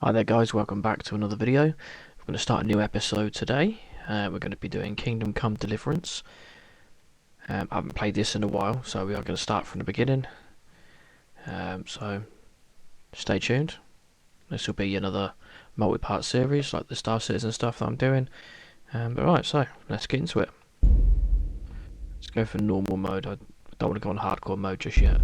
Hi there guys, welcome back to another video. We're going to start a new episode today. We're going to be doing Kingdom Come Deliverance. I haven't played this in a while, so we are going to start from the beginning. So stay tuned. This will be another multi-part series like the Star Citizen stuff that I'm doing. But right, so let's get into it. Let's go for normal mode. I don't want to go on hardcore mode just yet.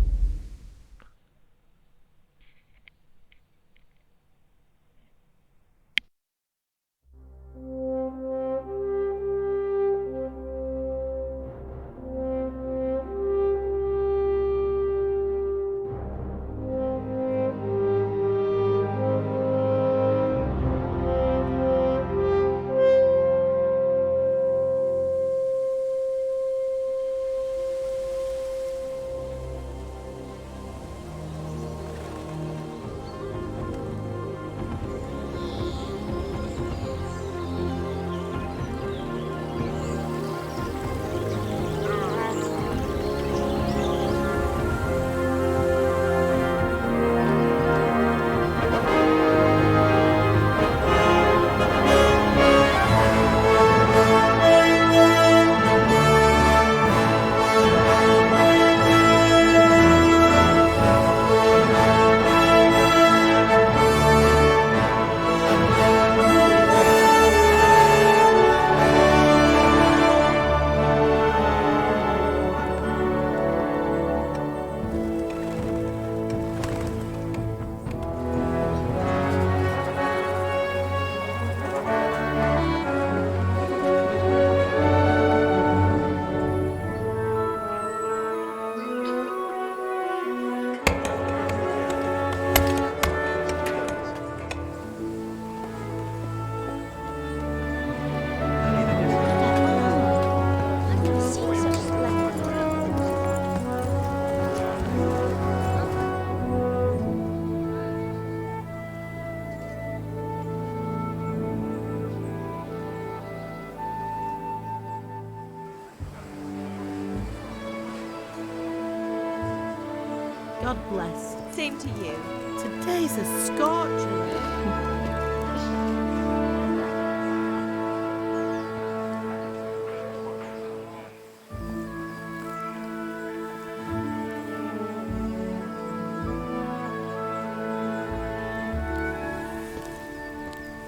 God bless. Same to you. Today's a scorcher.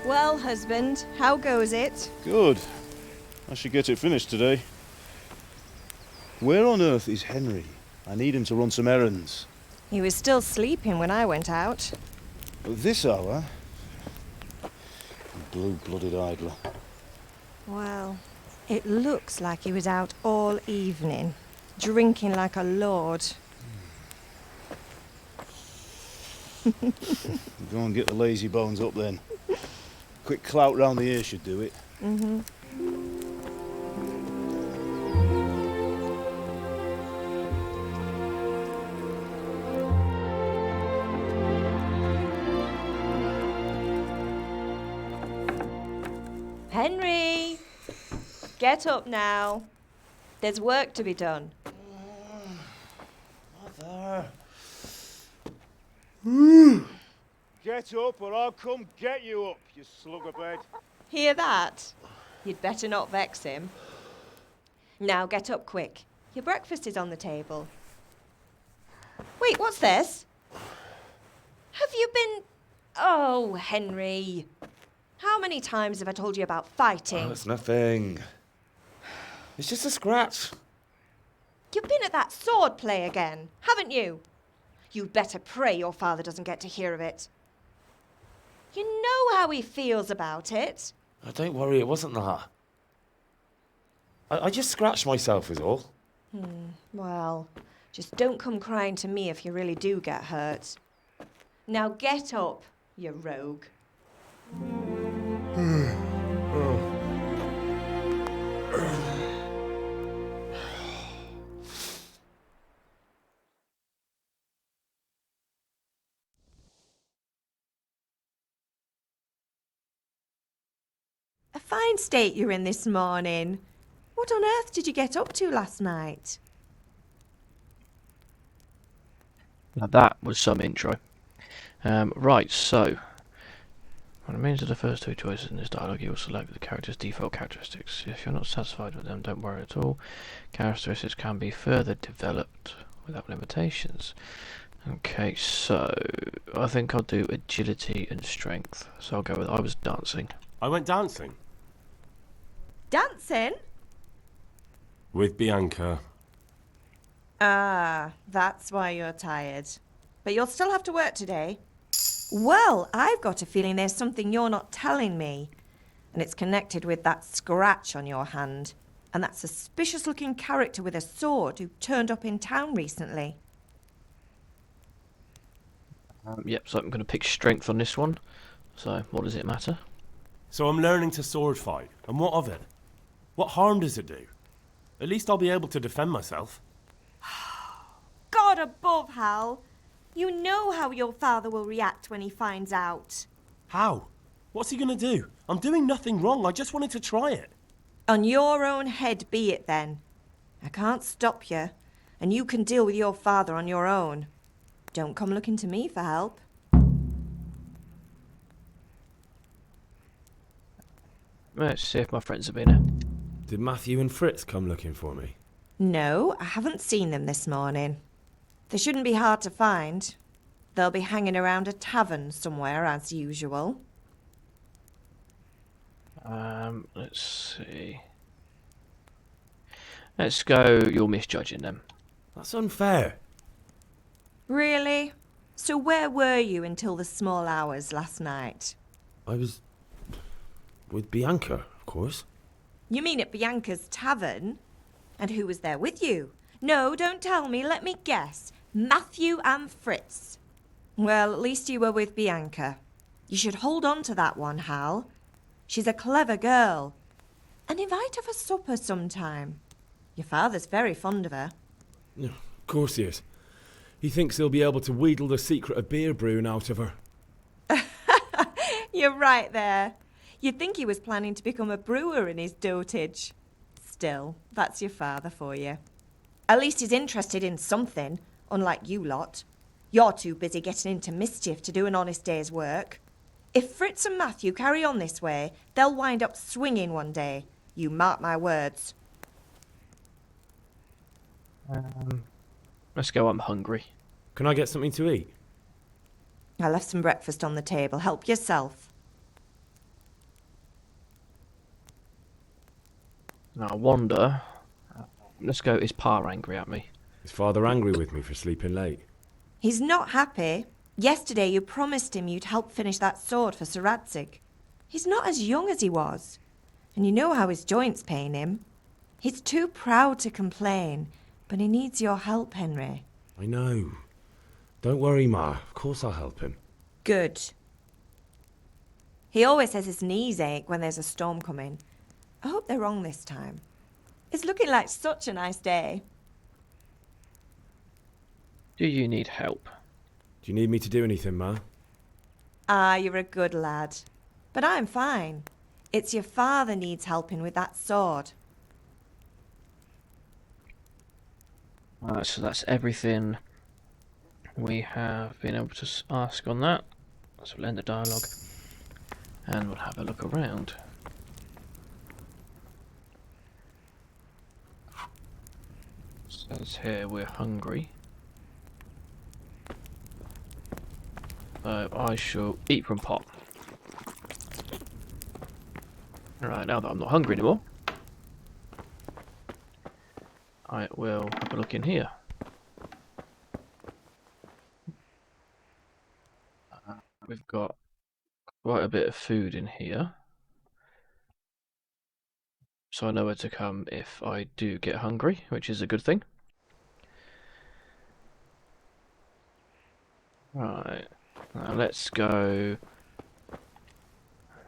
Well, husband, how goes it? Good. I should get it finished today. Where on earth is Henry? I need him to run some errands. He was still sleeping when I went out. At this hour? Blue-blooded idler. Well, it looks like he was out all evening, drinking like a lord. Go and get the lazy bones up then. Quick clout round the ear should do it. Mm-hmm. Henry! Get up now. There's work to be done. Mother. Get up or I'll come get you up, you slugabed. Hear that? You'd better not vex him. Now get up quick. Your breakfast is on the table. Wait, what's this? Have you been... Oh, Henry. How many times have I told you about fighting? Oh, it's nothing. It's just a scratch. You've been at that sword play again, haven't you? You'd better pray your father doesn't get to hear of it. You know how he feels about it. Oh, don't worry, it wasn't that. I just scratched myself is all. Well, just don't come crying to me if you really do get hurt. Now get up, you rogue. A fine state you're in this morning. What on earth did you get up to last night? Now that was some intro. Right, so When it means of the first two choices in this dialogue, you will select the character's default characteristics. If you're not satisfied with them, don't worry at all. Characteristics can be further developed without limitations. Okay, so I think I'll do agility and strength. So I'll go with I was dancing. I went dancing Dancing? with Bianca. Ah, that's why you're tired. But you'll still have to work today. Well, I've got a feeling there's something you're not telling me. And it's connected with that scratch on your hand. And that suspicious-looking character with a sword who turned up in town recently. Yep, so I'm going to pick strength on this one. So what does it matter? So I'm learning to sword fight. And what of it? What harm does it do? At least I'll be able to defend myself. God above, Hal. You know how your father will react when he finds out. How? What's he gonna do? I'm doing nothing wrong. I just wanted to try it. On your own head be it then. I can't stop you, and you can deal with your father on your own. Don't come looking to me for help. Let's see if my friends have been here. Did Matthew and Fritz come looking for me? No, I haven't seen them this morning. They shouldn't be hard to find. They'll be hanging around a tavern somewhere as usual. Let's see. Let's go, you're misjudging them. That's unfair. Really? So where were you until the small hours last night? I was with Bianca, of course. You mean at Bianca's tavern? And who was there with you? No, don't tell me, let me guess. Matthew and Fritz. Well, at least you were with Bianca. You should hold on to that one, Hal. She's a clever girl. And invite her for supper sometime. Your father's very fond of her. Yeah, of course he is. He thinks he'll be able to wheedle the secret of beer brewing out of her. You're right there. You'd think he was planning to become a brewer in his dotage. Still, that's your father for you. At least he's interested in something, unlike you lot. You're too busy getting into mischief to do an honest day's work. If Fritz and Matthew carry on this way, they'll wind up swinging one day. You mark my words. Let's go, I'm hungry. Can I get something to eat? I left some breakfast on the table. Help yourself. Now I wonder. Let's go, is Pa angry at me? Is father angry with me for sleeping late? He's not happy. Yesterday you promised him you'd help finish that sword for Sir Radzig. He's not as young as he was. And you know how his joints pain him. He's too proud to complain, but he needs your help, Henry. I know. Don't worry, Ma. Of course I'll help him. Good. He always says his knees ache when there's a storm coming. I hope they're wrong this time. It's looking like such a nice day. Do you need help? Do you need me to do anything, Ma? Ah, you're a good lad. But I'm fine. It's your father needs helping with that sword. So that's everything we have been able to ask on that. So we'll end the dialogue and we'll have a look around. Says here we're hungry. So I shall eat from pot. Alright, now that I'm not hungry anymore, I will have a look in here. We've got quite a bit of food in here, so I know where to come if I do get hungry, which is a good thing. Right, now let's go.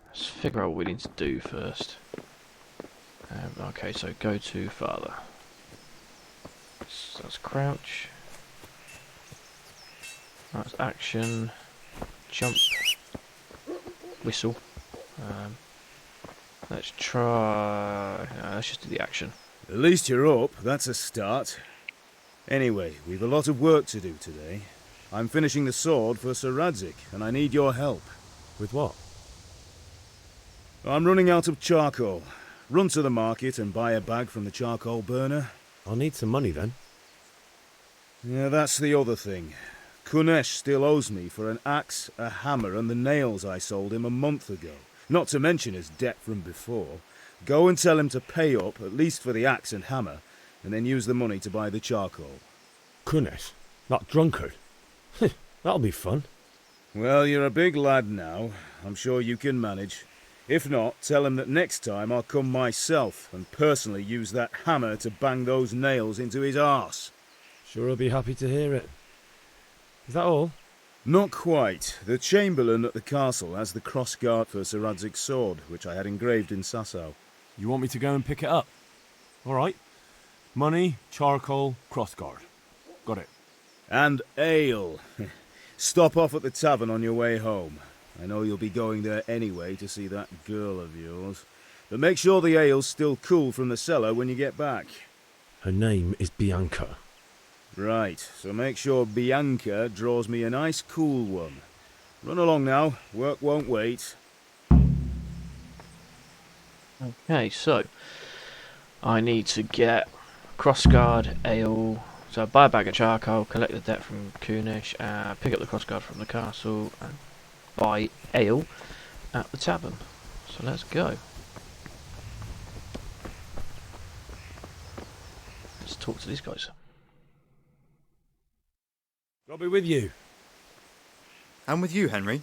Let's figure out what we need to do first. Okay, so go to father. So that's crouch. That's action. Jump. Whistle. Let's try. Let's just do the action. At least you're up, that's a start. Anyway, we've a lot of work to do today. I'm finishing the sword for Sir Radzig, and I need your help. With what? I'm running out of charcoal. Run to the market and buy a bag from the charcoal burner. I'll need some money then. Yeah, that's the other thing. Kunesh still owes me for an axe, a hammer, and the nails I sold him a month ago. Not to mention his debt from before. Go and tell him to pay up, at least for the axe and hammer, and then use the money to buy the charcoal. Kunesh? That drunkard? That'll be fun. Well, you're a big lad now. I'm sure you can manage. If not, tell him that next time I'll come myself and personally use that hammer to bang those nails into his arse. Sure I'll be happy to hear it. Is that all? Not quite. The Chamberlain at the castle has the crossguard for Sir Radzig's sword, which I had engraved in Sasau. You want me to go and pick it up? All right. Money, charcoal, crossguard. Got it. And ale. Stop off at the tavern on your way home. I know you'll be going there anyway to see that girl of yours. But make sure the ale's still cool from the cellar when you get back. Her name is Bianca. Right, so make sure Bianca draws me a nice cool one. Run along now, work won't wait. Okay, so I need to get crossguard, ale. So buy a bag of charcoal, collect the debt from Kunesh, pick up the crossguard from the castle, and buy ale at the tavern. So let's go. Let's talk to these guys. I'll be with you. I'm with you, Henry.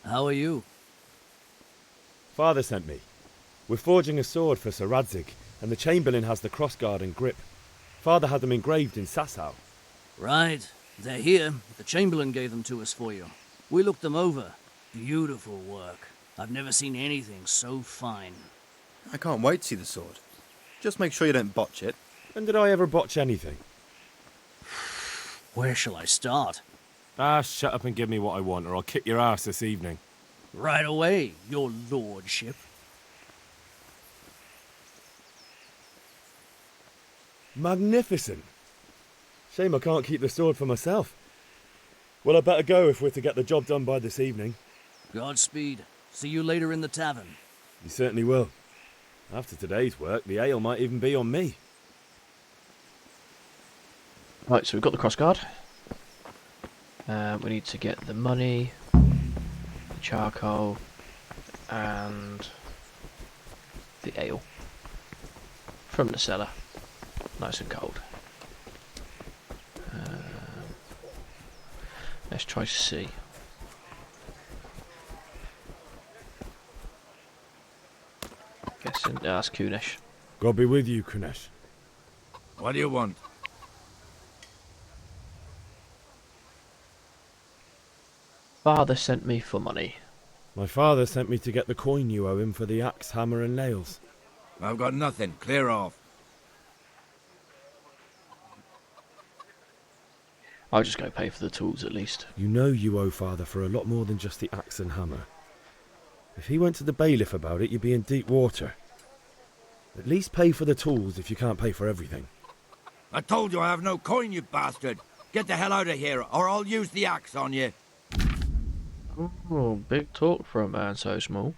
How are you? Father sent me. We're forging a sword for Sir Radzig, and the Chamberlain has the crossguard and grip. Father had them engraved in Sasau. Right. They're here. The Chamberlain gave them to us for you. We looked them over. Beautiful work. I've never seen anything so fine. I can't wait to see the sword. Just make sure you don't botch it. When did I ever botch anything? Where shall I start? Shut up and give me what I want, or I'll kick your ass this evening. Right away, your lordship. Magnificent. Shame I can't keep the sword for myself. Well, I better go if we're to get the job done by this evening. Godspeed. See you later in the tavern. You certainly will. After today's work, the ale might even be on me. Right, so we've got the crossguard. We need to get the money, the charcoal, and the ale from the cellar, nice and cold. Let's try C. Guessing that's Kunesh. God be with you, Kunesh. What do you want? Father sent me for money. My father sent me to get the coin you owe him for the axe, hammer and nails. I've got nothing. Clear off. I'll just go pay for the tools at least. You know you owe father for a lot more than just the axe and hammer. If he went to the bailiff about it, you'd be in deep water. At least pay for the tools if you can't pay for everything. I told you I have no coin, you bastard. Get the hell out of here, or I'll use the axe on you. Oh, big talk for a man so small.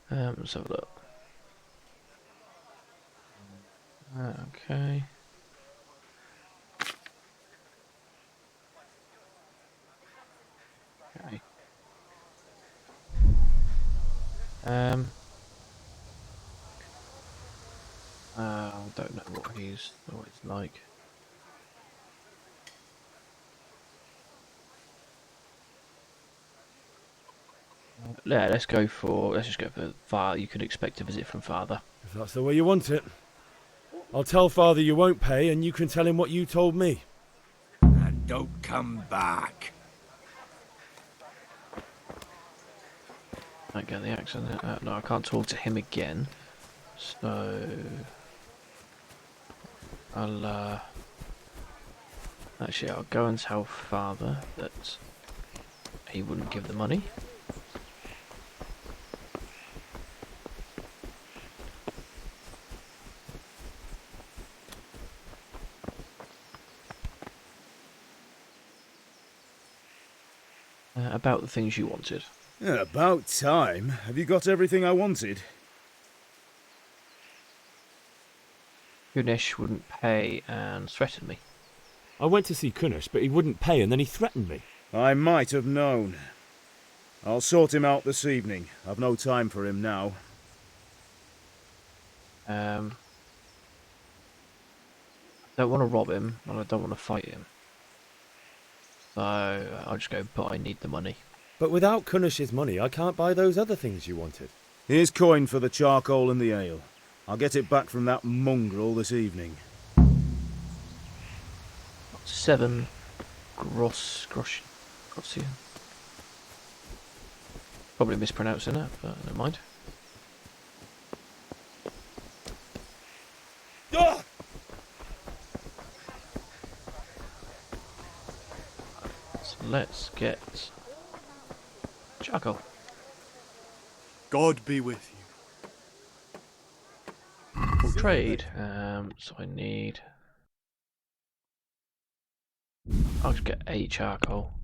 Let's have a look. Okay. Okay. I don't know what he's like. Yeah, let's just go for father. You could expect a visit from father. If that's the way you want it. I'll tell father you won't pay and you can tell him what you told me. And don't come back. Might get the accent. No, I can't talk to him again. So I'll actually I'll go and tell father that he wouldn't give the money. About the things you wanted. Yeah, about time. Have you got everything I wanted? Gunesh wouldn't pay and threatened me. I went to see Kunnish, but he wouldn't pay and then he threatened me. I might have known. I'll sort him out this evening. I've no time for him now. I don't want to rob him, and I don't want to fight him. So I'll just go, but I need the money. But without Kunnish's money, I can't buy those other things you wanted. Here's coin for the charcoal and the ale. I'll get it back from that mongrel this evening. 7 groschen. Probably mispronouncing that, but never mind. So let's get charcoal. God be with you. Full trade. So I need. I'll just get 8 charcoal.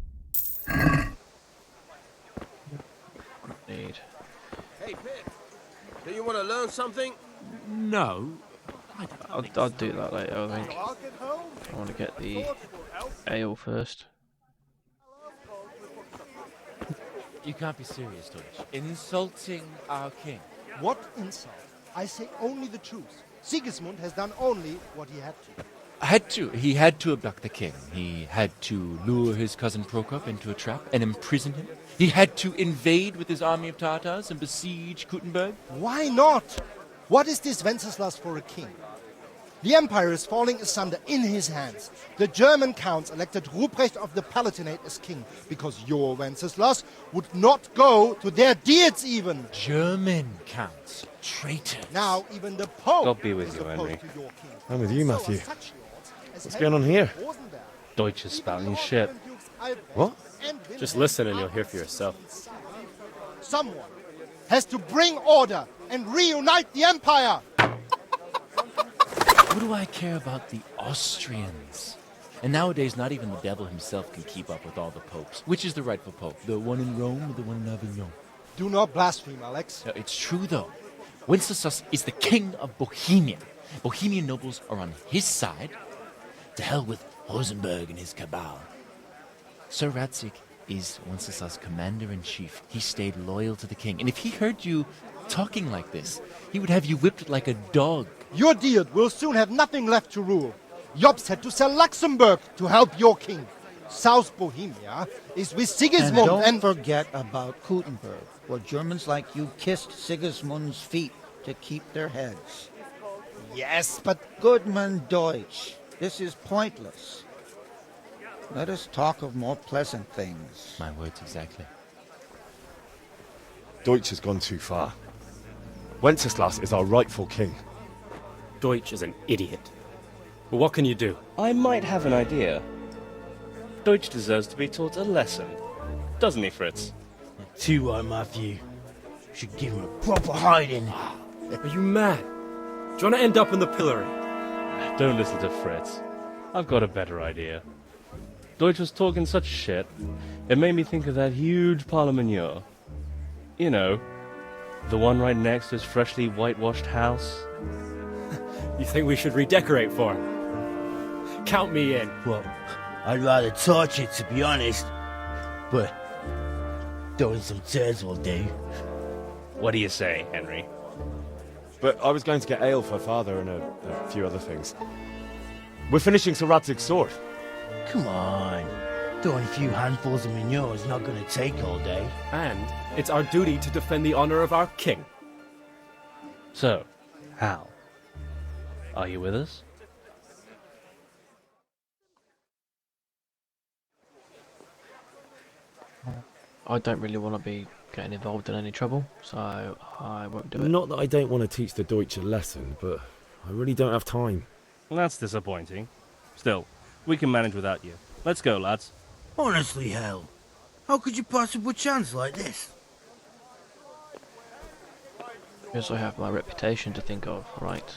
Need. Hey, Pip. Do you want to learn something? No. I'll do that later, I think. I want to get the ale first. You can't be serious, Deutsch. Insulting our king. What insult? I say only the truth. Sigismund has done only what he had to. He had to abduct the king. He had to lure his cousin Prokop into a trap and imprison him. He had to invade with his army of Tatars and besiege Kuttenberg. Why not? What is this Wenceslas for a king? The empire is falling asunder in his hands. The German counts elected Ruprecht of the Palatinate as king because your Wenceslas would not go to their deeds even. German counts. Traitors. Now even the Pope God be with is you, opposed Henry. to your king. I'm with you, So are Matthew. such lords as What's going on Henry here? of Rosenberg, Deutsch is spouting shit. What? Just listen and you'll hear for yourself. Someone has to bring order and reunite the empire. What do I care about the Austrians? And nowadays, not even the devil himself can keep up with all the popes. Which is the rightful pope? The one in Rome or the one in Avignon? Do not blaspheme, Alex. No, it's true, though. Wenceslas is the king of Bohemia. Bohemian nobles are on his side. To hell with Rosenberg and his cabal. Sir Radzik is Wenceslas' commander-in-chief. He stayed loyal to the king. And if he heard you talking like this, he would have you whipped like a dog. Your Diet will soon have nothing left to rule. Jobst had to sell Luxembourg to help your king. South Bohemia is with Sigismund and don't forget about Kuttenberg, where Germans like you kissed Sigismund's feet to keep their heads. Yes, but Goodman Deutsch, this is pointless. Let us talk of more pleasant things. My words exactly. Deutsch has gone too far. Wenceslas is our rightful king. Deutsch is an idiot. But what can you do? I might have an idea. Deutsch deserves to be taught a lesson. Doesn't he, Fritz? Too right, Matthew. Should give him a proper hiding. Are you mad? Do you want to end up in the pillory? Don't listen to Fritz. I've got a better idea. Deutsch was talking such shit, it made me think of that huge parliament. You know, the one right next to his freshly whitewashed house. You think we should redecorate for him? Count me in. Well, I'd rather torch it, to be honest. But throwing some turds will do. What do you say, Henry? But I was going to get ale for father and a few other things. We're finishing Sir Radzig's sword. Come on. Throwing a few handfuls of manure is not going to take all day. And it's our duty to defend the honor of our king. So, Hal, are you with us? I don't really want to be getting involved in any trouble, so I won't do it. Not that I don't want to teach the Deutsch a lesson, but I really don't have time. Well, that's disappointing. Still, we can manage without you. Let's go, lads. Honestly, Hal, how could you possibly chance like this? Because I have my reputation to think of, right?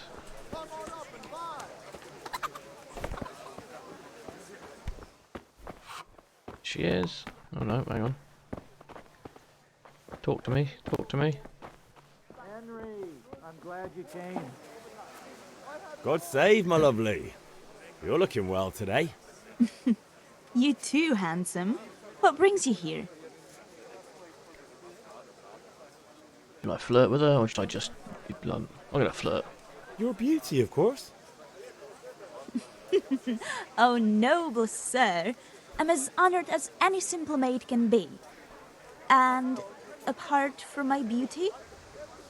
She is. Oh no, hang on. Talk to me. Talk to me. Henry, I'm glad you came. God save, my lovely. You're looking well today. You too, handsome. What brings you here? Should I flirt with her, or should I just be blunt? I'm gonna flirt. You're a beauty, of course. Oh, noble sir. I'm as honored as any simple maid can be. And apart from my beauty,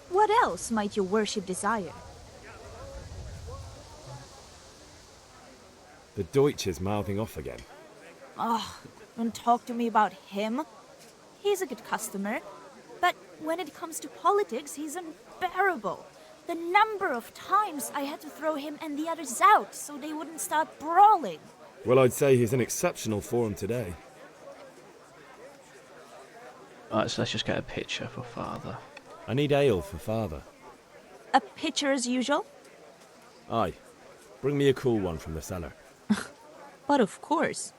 what else might your worship desire? The Deutsch is mouthing off again. Oh, don't talk to me about him. He's a good customer. But when it comes to politics, he's unbearable. The number of times I had to throw him and the others out so they wouldn't start brawling. Well, I'd say he's in exceptional form today. Alright, so let's just get a picture for father. I need ale for father. A pitcher as usual? Aye. Bring me a cool one from the cellar. But of course.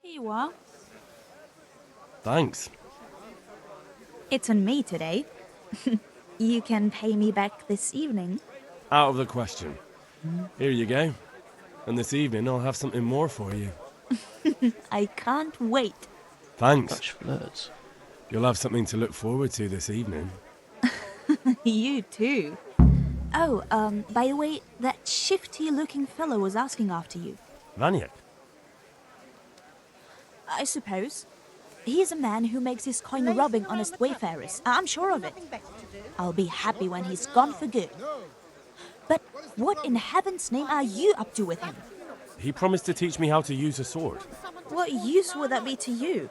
Here you are. Thanks. It's on me today. You can pay me back this evening. Out of the question. Here you go. And this evening I'll have something more for you. I can't wait. Thanks. Such flirts. You'll have something to look forward to this evening. You too. Oh, by the way, that shifty-looking fellow was asking after you. Vaniak? I suppose. He is a man who makes his coin robbing honest wayfarers. I'm sure of it. I'll be happy when he's gone for good. But what in heaven's name are you up to with him? He promised to teach me how to use a sword. What use would that be to you?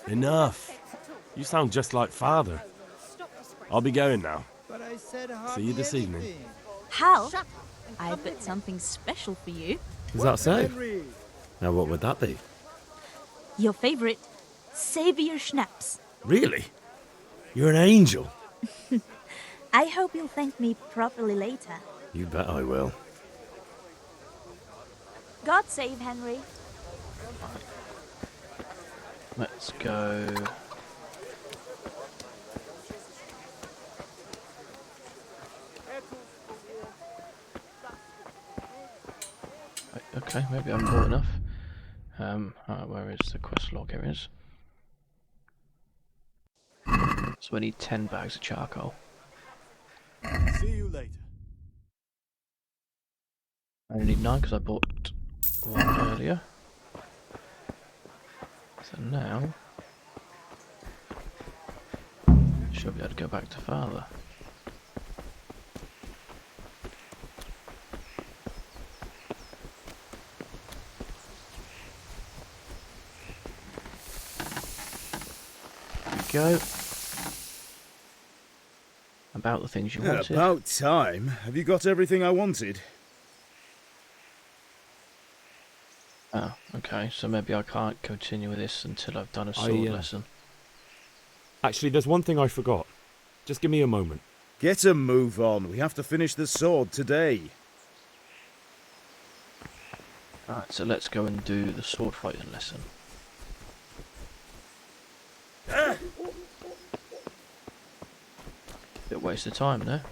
Enough. You sound just like father. I'll be going now. See you this evening. Hal, I've got something special for you. Is that so? Now what would that be? Your favorite Savior Schnapps. Really? You're an angel. I hope you'll thank me properly later. You bet I will. God save Henry. Let's go. Okay, maybe I'm bought enough. Where is the quest log? Here it is. So we need 10 bags of charcoal. See you later. I only need 9 because I bought one earlier. So now should be able to go back to father. Go. About the things you wanted. About time. Have you got everything I wanted? Oh, okay. So maybe I can't continue with this until I've done a sword lesson. Actually, there's one thing I forgot. Just give me a moment. Get a move on. We have to finish the sword today. Alright, so let's go and do the sword fighting lesson. Bit waste of time there.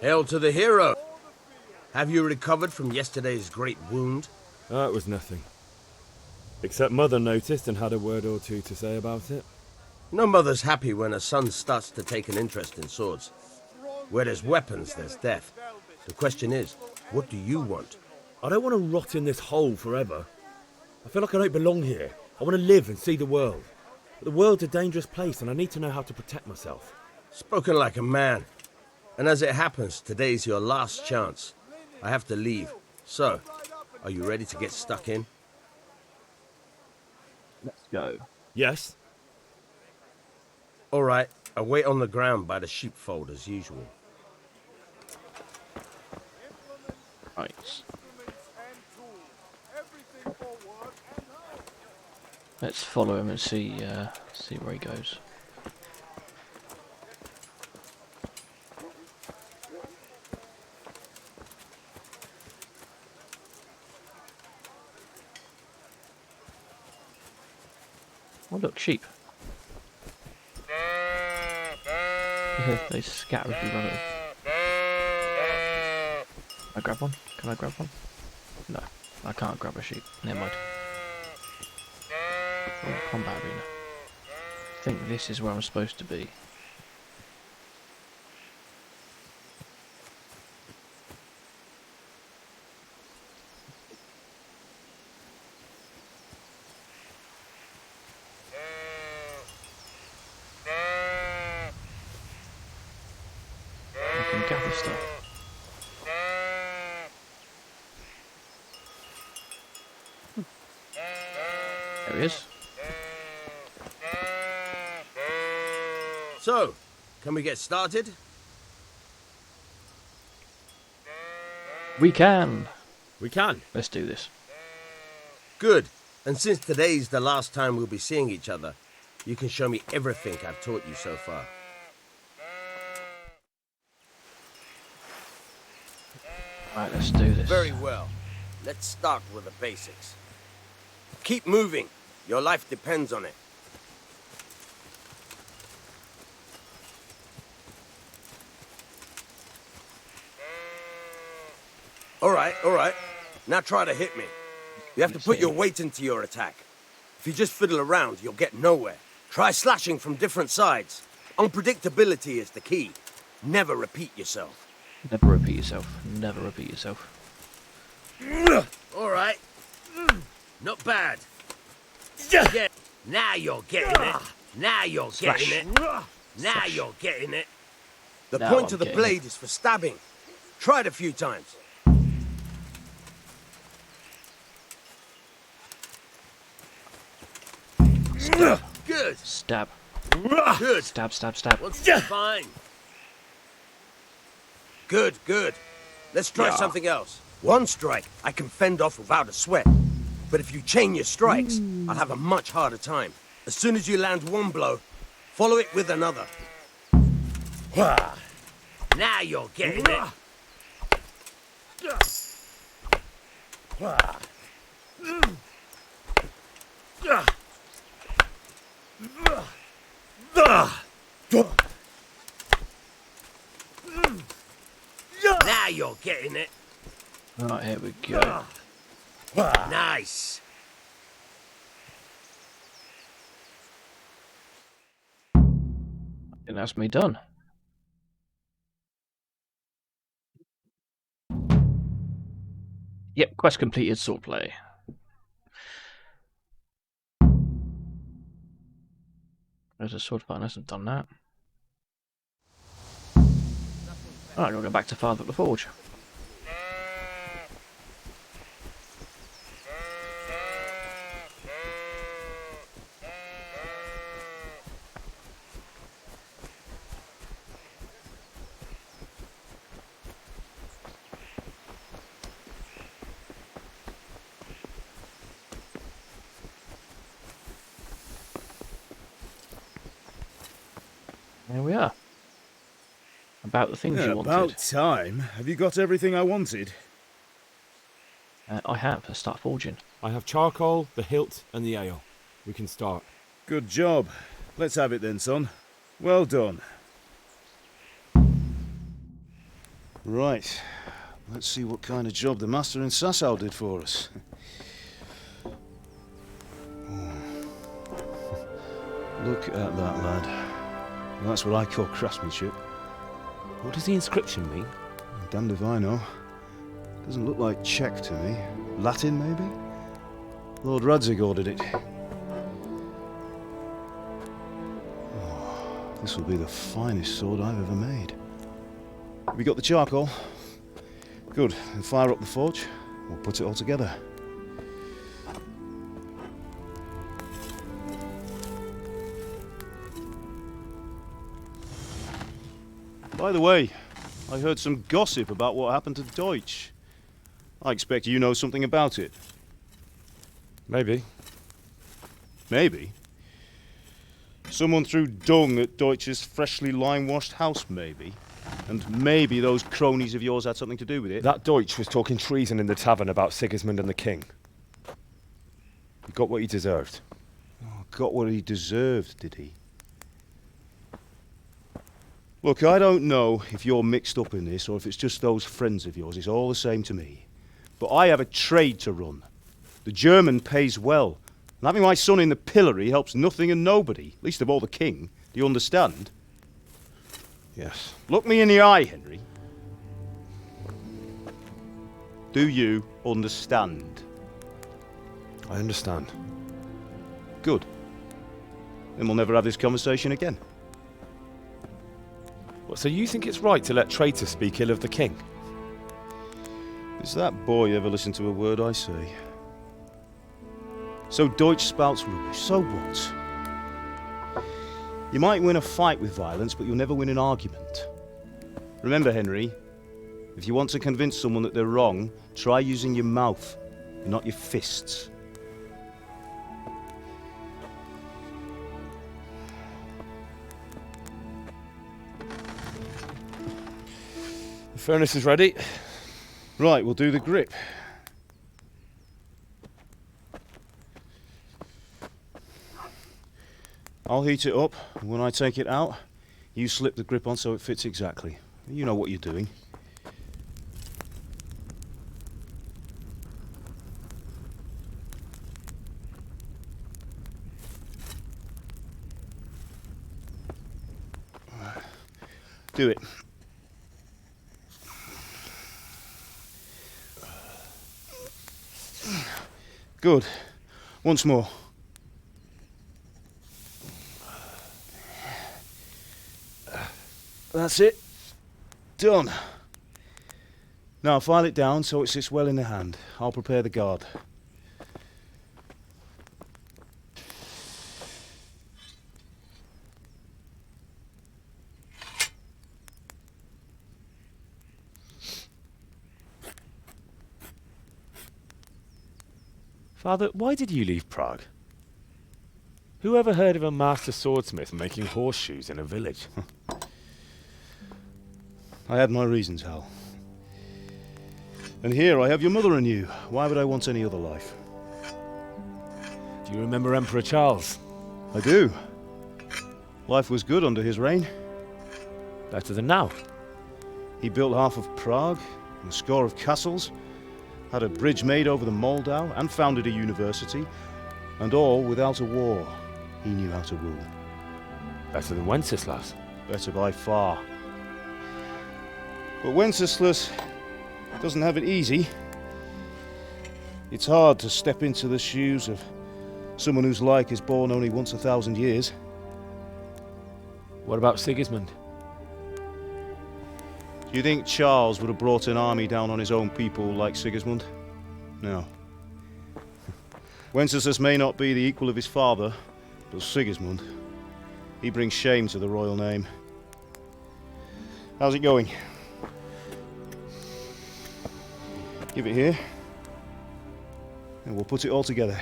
Hail to the hero! Have you recovered from yesterday's great wound? It was nothing. Except Mother noticed and had a word or two to say about it. No mother's happy when a son starts to take an interest in swords. Where there's weapons, there's death. The question is, what do you want? I don't want to rot in this hole forever. I feel like I don't belong here. I want to live and see the world. But the world's a dangerous place and I need to know how to protect myself. Spoken like a man. And as it happens, today's your last chance. I have to leave. So, are you ready to get stuck in? Let's go. Yes. All right, I'll wait on the ground by the sheepfold as usual. Right. Let's follow him and see where he goes. Oh look, sheep. They scatter if you run at them. Can I grab one? Can I grab one? No, I can't grab a sheep. Never mind. Oh, combat arena. I think this is where I'm supposed to be. I can gather stuff. There he is. So, can we get started? We can! We can. Let's do this. Good. And since today's the last time we'll be seeing each other, you can show me everything I've taught you so far. Right, let's do this. Very well. Let's start with the basics. Keep moving. Your life depends on it. All right. Now try to hit me. You have to put your weight into your attack. If you just fiddle around, you'll get nowhere. Try slashing from different sides. Unpredictability is the key. Never repeat yourself. Never repeat yourself. Never repeat yourself. All right. Not bad. Yeah. Now you're getting it. Now you're Slash. getting it. Now Slash. you're getting it. The Now point I'm of the getting blade is for stabbing. Try it a few times. Good. Stab. Good. Stab, stab, stab. Fine. Good. Let's try Yeah. something else. One strike I can fend off without a sweat. But if you chain your strikes, I'll have a much harder time. As soon as you land one blow, follow it with another. Now you're getting it. Now you're getting it. Right, here we go. Nice. And that's me done. Yep, quest completed, swordplay. There's a sword fight, I hasn't done that. Alright, we'll go back to Father of the Forge. There we are. About the things you wanted. About time. Have you got everything I wanted? I have. Let's start forging. I have charcoal, the hilt, and the ale. We can start. Good job. Let's have it then, son. Well done. Right. Let's see what kind of job the master in Sasau did for us. Look at that, lad. That's what I call craftsmanship. What does the inscription mean? Damned if I know. Doesn't look like Czech to me. Latin, maybe? Lord Radzig ordered it. Oh, this will be the finest sword I've ever made. Have you got the charcoal? Good. Then fire up the forge. We'll put it all together. By the way, I heard some gossip about what happened to Deutsch. I expect you know something about it. Maybe. Maybe? Someone threw dung at Deutsch's freshly lime-washed house, maybe? And maybe those cronies of yours had something to do with it? That Deutsch was talking treason in the tavern about Sigismund and the king. He got what he deserved. Oh, got what he deserved, did he? Look, I don't know if you're mixed up in this or if it's just those friends of yours. It's all the same to me. But I have a trade to run. The German pays well. And having my son in the pillory helps nothing and nobody, least of all the king. Do you understand? Yes. Look me in the eye, Henry. Do you understand? I understand. Good. Then we'll never have this conversation again. What, so you think it's right to let traitors speak ill of the king? Does that boy ever listen to a word I say? So Deutsch spouts rubbish, so what? You might win a fight with violence, but you'll never win an argument. Remember, Henry, if you want to convince someone that they're wrong, try using your mouth, and not your fists. The furnace is ready. Right, we'll do the grip. I'll heat it up, and when I take it out, you slip the grip on so it fits exactly. You know what you're doing. Do it. Good. Once more. That's it. Done. Now file it down so it sits well in the hand. I'll prepare the guard. Father, why did you leave Prague? Who ever heard of a master swordsmith making horseshoes in a village? I had my reasons, Hal. And here I have your mother and you. Why would I want any other life? Do you remember Emperor Charles? I do. Life was good under his reign. Better than now. He built half of Prague, and a score of castles, had a bridge made over the Moldau, and founded a university, and all without a war. He knew how to rule. Better than Wenceslas. Better by far. But Wenceslas doesn't have it easy. It's hard to step into the shoes of someone whose like is born only once 1,000 years. What about Sigismund? Do you think Charles would have brought an army down on his own people like Sigismund? No. Wenceslas may not be the equal of his father, but Sigismund, he brings shame to the royal name. How's it going? Give it here, and we'll put it all together.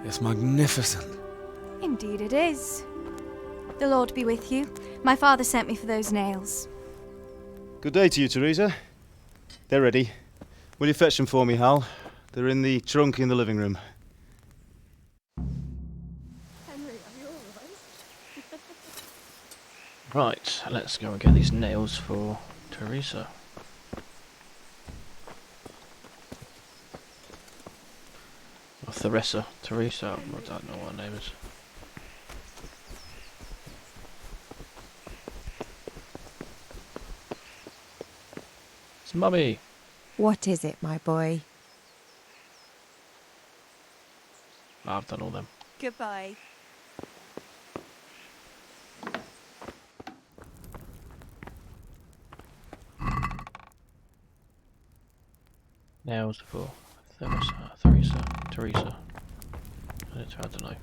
It's magnificent. Indeed it is. The Lord be with you. My father sent me for those nails. Good day to you, Teresa. They're ready. Will you fetch them for me, Hal? They're in the trunk in the living room. Henry, are you alright? Right, let's go and get these nails for Teresa. Or Teresa, I don't know what her name is. It's Mummy! What is it, my boy? I've done all them. Goodbye. Nails for Teresa. It's hard to know.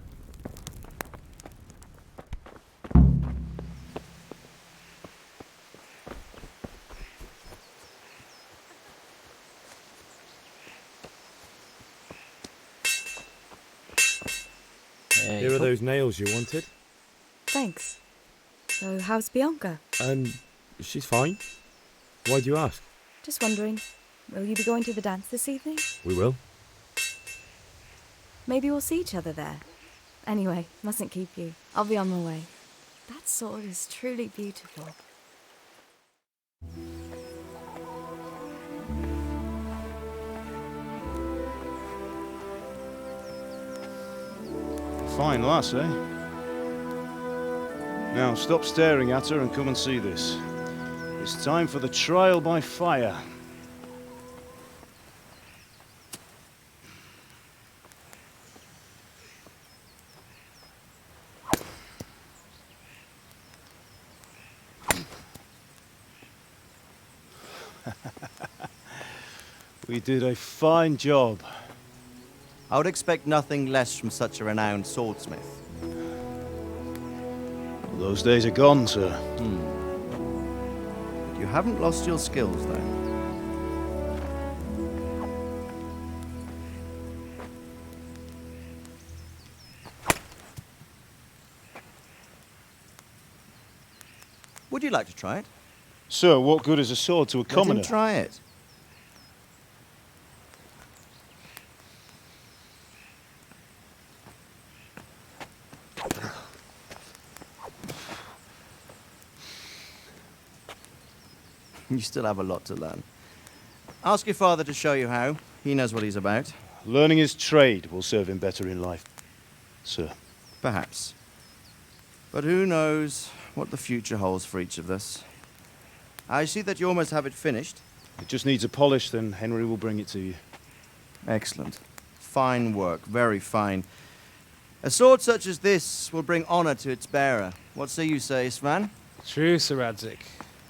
Here are those nails you wanted. Thanks. So, how's Bianca? She's fine. Why do you ask? Just wondering, will you be going to the dance this evening? We will. Maybe we'll see each other there. Anyway, mustn't keep you. I'll be on my way. That sword is truly beautiful. Fine lass, eh? Now, stop staring at her and come and see this. It's time for the trial by fire. We did a fine job. I would expect nothing less from such a renowned swordsmith. Those days are gone, sir. You haven't lost your skills, though. Would you like to try it? Sir, what good is a sword to a commoner? Let him try it. You still have a lot to learn. Ask your father to show you how. He knows what he's about. Learning his trade will serve him better in life, sir. Perhaps. But who knows what the future holds for each of us. I see that you almost have it finished. It just needs a polish, then Henry will bring it to you. Excellent. Fine work, very fine. A sword such as this will bring honor to its bearer. What say you, Svan? True, Sir Radzik.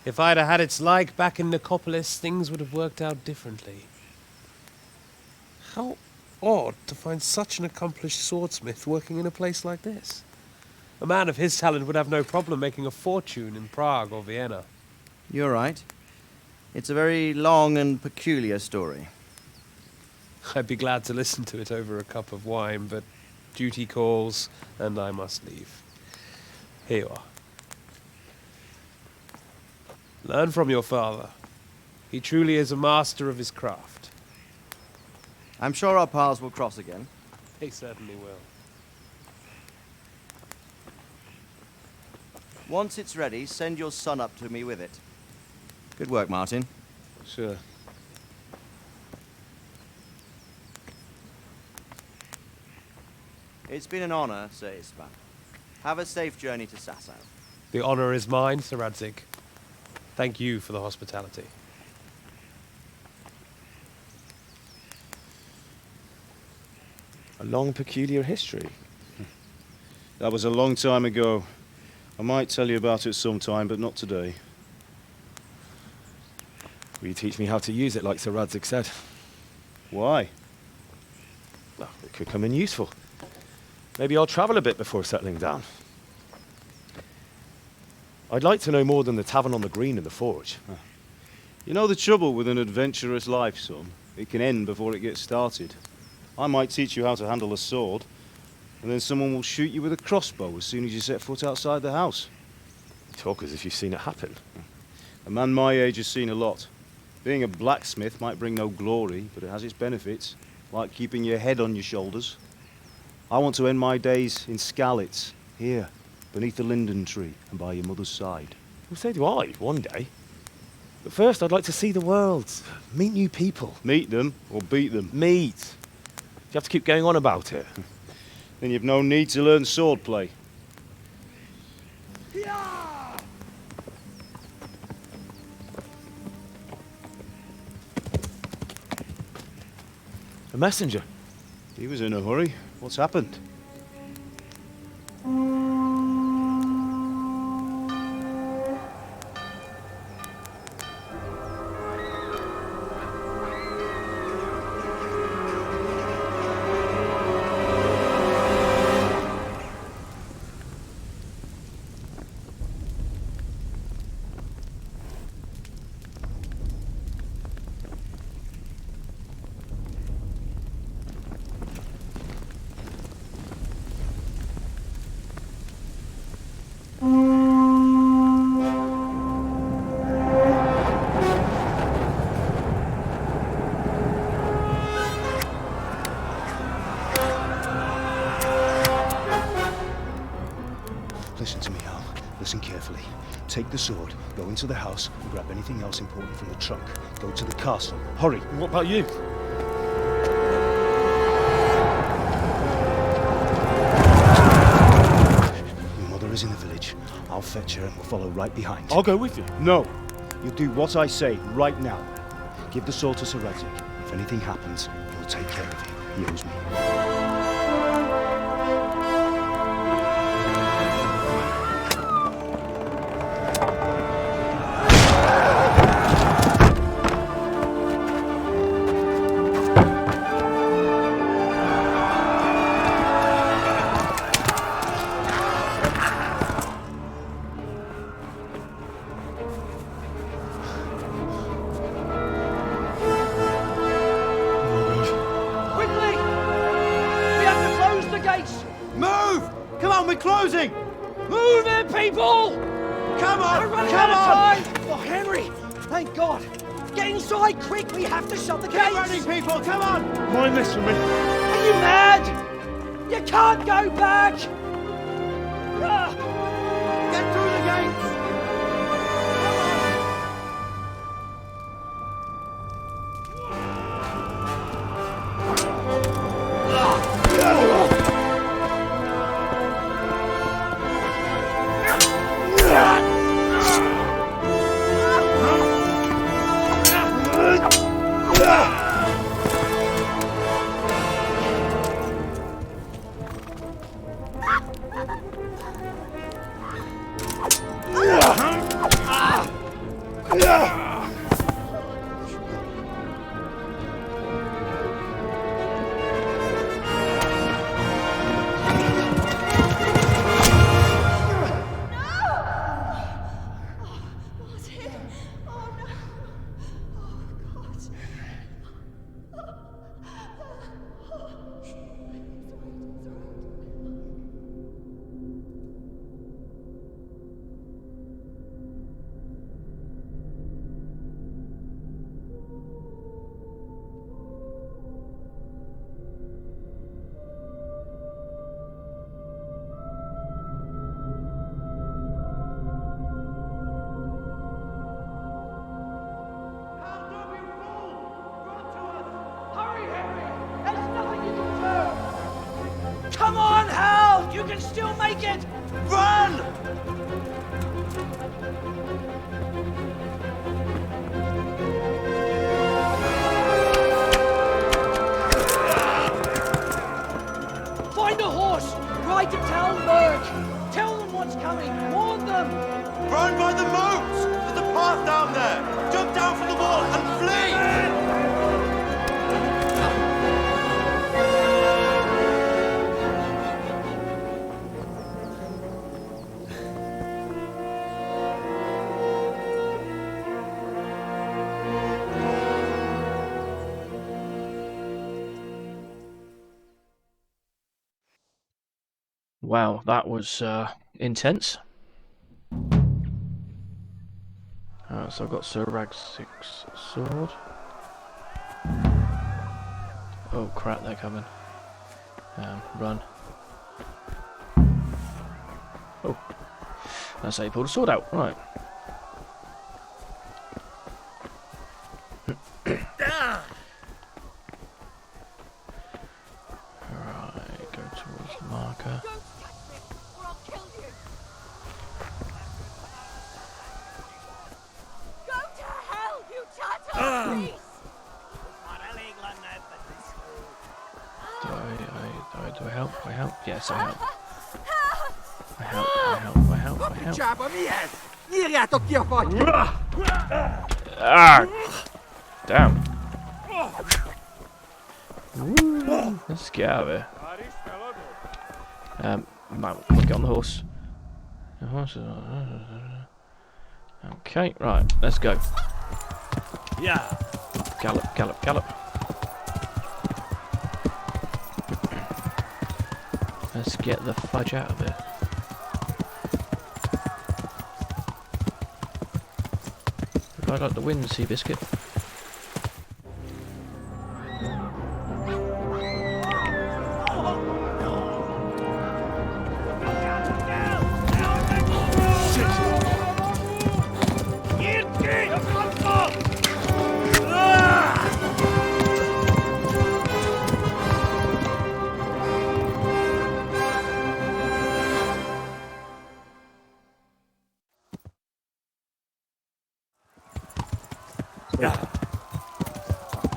If I'd have had its like back in Nicopolis, things would have worked out differently. How odd to find such an accomplished swordsmith working in a place like this. A man of his talent would have no problem making a fortune in Prague or Vienna. You're right. It's a very long and peculiar story. I'd be glad to listen to it over a cup of wine, but duty calls, and I must leave. Here you are. Learn from your father. He truly is a master of his craft. I'm sure our paths will cross again. They certainly will. Once it's ready, send your son up to me with it. Good work, Martin. Sure. It's been an honor, Sir Ispan. Have a safe journey to Sasau. The honor is mine, Sir Radzik. Thank you for the hospitality. A long, peculiar history. That was a long time ago. I might tell you about it sometime, but not today. Will you teach me how to use it like Sir Radzik said? Why? Well, it could come in useful. Maybe I'll travel a bit before settling down. I'd like to know more than the tavern on the green and the forge. You know the trouble with an adventurous life, son? It can end before it gets started. I might teach you how to handle a sword, and then someone will shoot you with a crossbow as soon as you set foot outside the house. You talk as if you've seen it happen. A man my age has seen a lot. Being a blacksmith might bring no glory, but it has its benefits, like keeping your head on your shoulders. I want to end my days in Skalitz, here, beneath the linden tree and by your mother's side. Well, so do I, one day. But first, I'd like to see the world, meet new people. Meet them or beat them? Meet. You have to keep going on about it. Then you've no need to learn swordplay. A messenger. He was in a hurry. What's happened? Listen to me, Al. Listen carefully. Take the sword, go into the house, and grab anything else important from the trunk. Go to the castle. Hurry! What about you? Your mother is in the village. I'll fetch her and we'll follow right behind. I'll go with you. No! You'll do what I say right now. Give the sword to Sir Radzik. If anything happens, he'll take care of you. He owes me. We're closing! Move it, people! Come on! We're running out of time! Oh, Henry! Thank God! Get inside, quick! We have to shut the gates! Keep running, people! Come on! Mind this for me. Are you mad? You can't go back! Get through the gates! Come on, Hal! You can still make it! Run! Find a horse! Ride to Talmberg! Tell them what's coming! Warn them! Run by the moats! There's a path down there! Jump down from the wall and flee! Wow, that was intense. So I've got Sir Radzik's sword. Oh crap, they're coming. Run. Oh, that's how you pull the sword out. Right. Alright, go towards the marker. Do I help? I help? Yes, I help. I help. Ah! Damn. Let's get out of here. We'll get on the horse. Okay, right, let's go. Yeah. Gallop, gallop, gallop. Let's get the fudge out of here. I like the wind, Seabiscuit.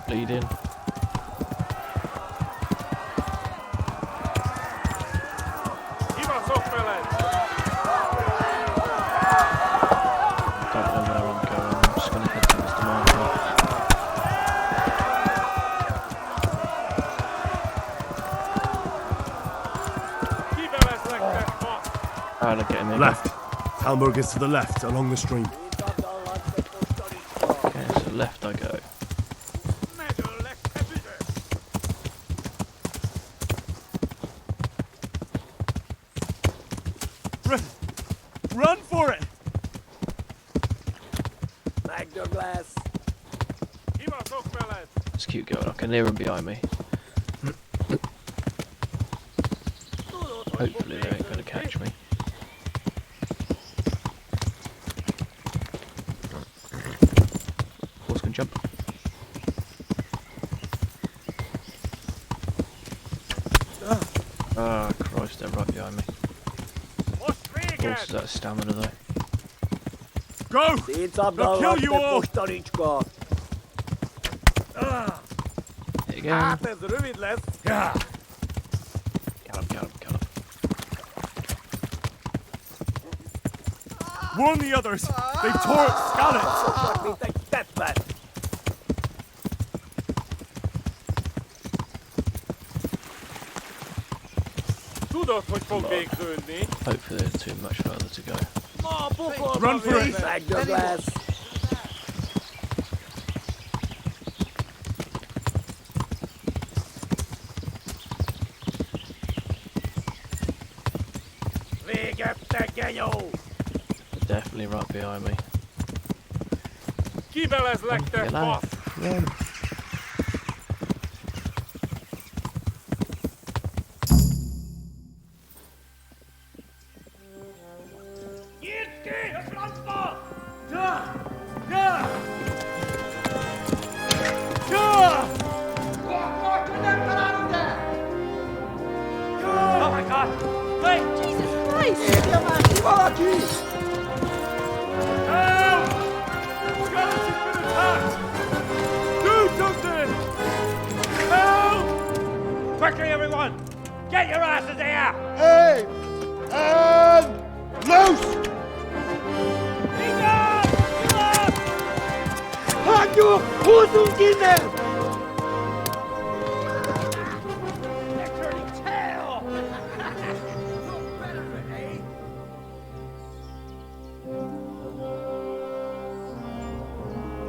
Bleeding. Don't know where I'm going. I'm just going to head towards the marker. Ah, look at him. Left. Talmberg is to the left, along the stream. Okay, so left I go. Run for it! Let's keep going. I can hear him behind me. Hopefully they ain't going to catch me. Horse can jump. Ah, Christ, they're right behind me. Horse is out of stamina though. Go! They'll kill you all! Hit again. Yeah. Get him. Warn the others! They tore at Skalitz! Hopefully there's too much further to go. Run for it! They're definitely right behind me. Get out. Run. Oh my God! Wait! Jesus Christ! Help! Skalitz has been attacked! Do something! Help! Quickly, everyone! Get your asses here! Hey! And loose! Halt your Hosunginen! They're turning tail!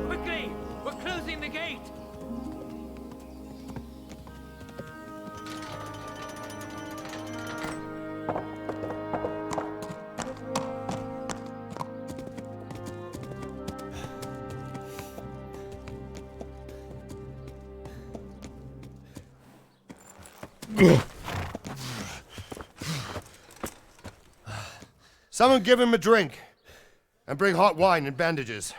Quickly! We're closing the gate! Someone give him a drink. And bring hot wine and bandages.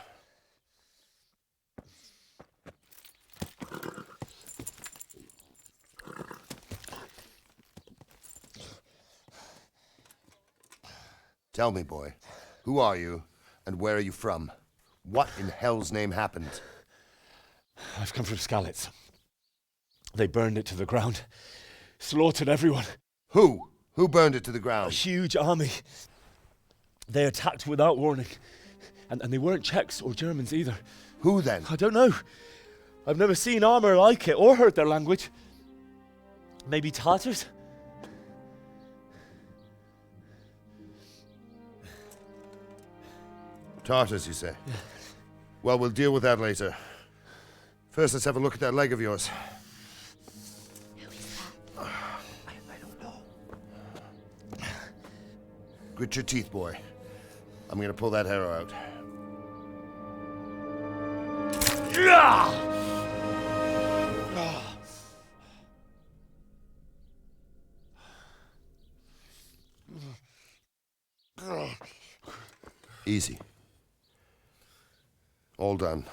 Tell me, boy, who are you and where are you from? What in hell's name happened? I've come from Skalitz. They burned it to the ground. Slaughtered everyone. Who? Who burned it to the ground? A huge army. They attacked without warning. And they weren't Czechs or Germans either. Who then? I don't know. I've never seen armor like it or heard their language. Maybe Tatars? Tartars, you say? Yeah. Well, we'll deal with that later. First, let's have a look at that leg of yours. I don't know. Grit your teeth, boy. I'm gonna pull that arrow out. Easy. All done.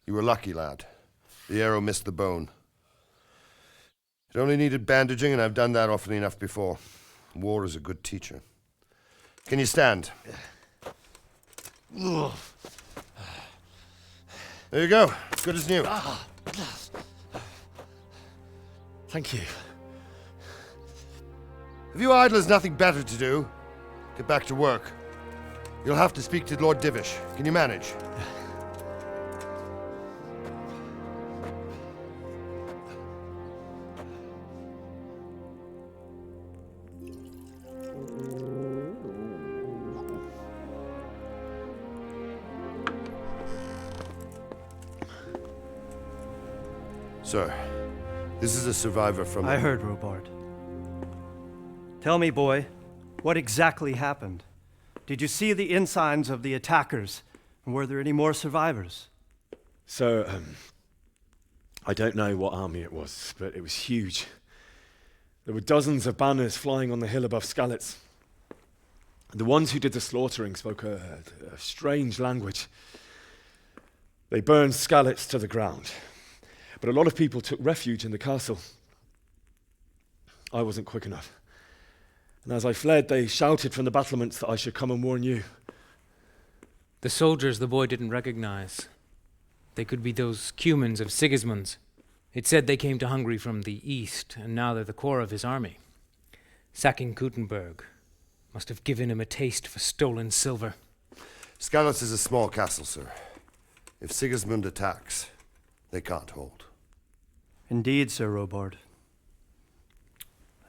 You were lucky, lad. The arrow missed the bone. It only needed bandaging, and I've done that often enough before. War is a good teacher. Can you stand? There you go. Good as new. Thank you. If you idlers nothing better to do, get back to work. You'll have to speak to Lord Divish. Can you manage? Sir, this is a survivor from... I heard, Robard. Tell me, boy, what exactly happened? Did you see the ensigns of the attackers? And were there any more survivors? So, I don't know what army it was, but it was huge. There were dozens of banners flying on the hill above Skalitz. The ones who did the slaughtering spoke a strange language. They burned Skalitz to the ground. But a lot of people took refuge in the castle. I wasn't quick enough. And as I fled, they shouted from the battlements that I should come and warn you. The soldiers the boy didn't recognize. They could be those Cumans of Sigismund's. It said they came to Hungary from the east, and now they're the core of his army. Sacking Gutenberg must have given him a taste for stolen silver. Skalitz is a small castle, sir. If Sigismund attacks, they can't hold. Indeed, Sir Robard.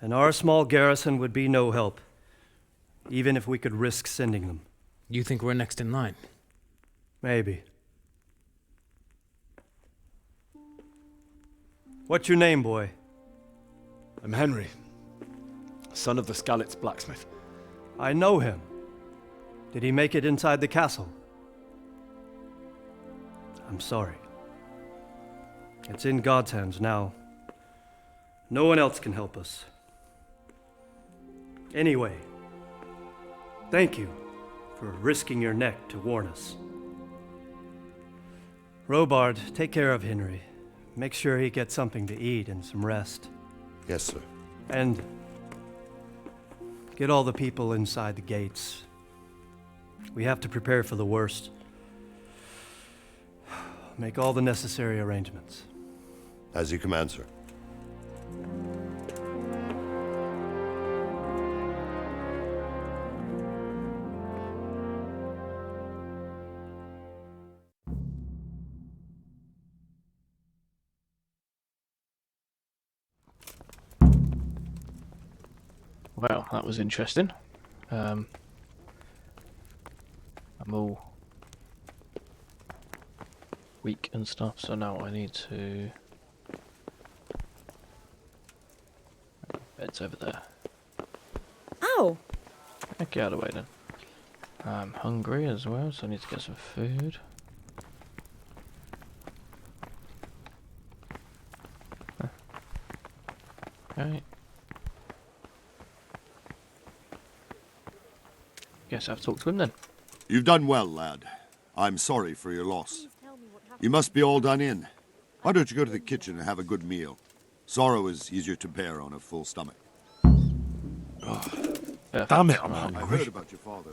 And our small garrison would be no help, even if we could risk sending them. You think we're next in line? Maybe. What's your name, boy? I'm Henry, son of the Skalitz blacksmith. I know him. Did he make it inside the castle? I'm sorry. It's in God's hands now. No one else can help us. Anyway, thank you for risking your neck to warn us. Robard, take care of Henry. Make sure he gets something to eat and some rest. Yes, sir. And get all the people inside the gates. We have to prepare for the worst. Make all the necessary arrangements. As you command, sir. Well, that was interesting. I'm all weak and stuff, so now I need to... Bed's over there. Ow! Get out of the way then. I'm hungry as well, so I need to get some food. Okay. Guess I have to talk to him then. You've done well, lad. I'm sorry for your loss. You must be all done in. Why don't you go to the kitchen and have a good meal? Sorrow is easier to bear on a full stomach. Damn it, I'm I hungry. heard about your father.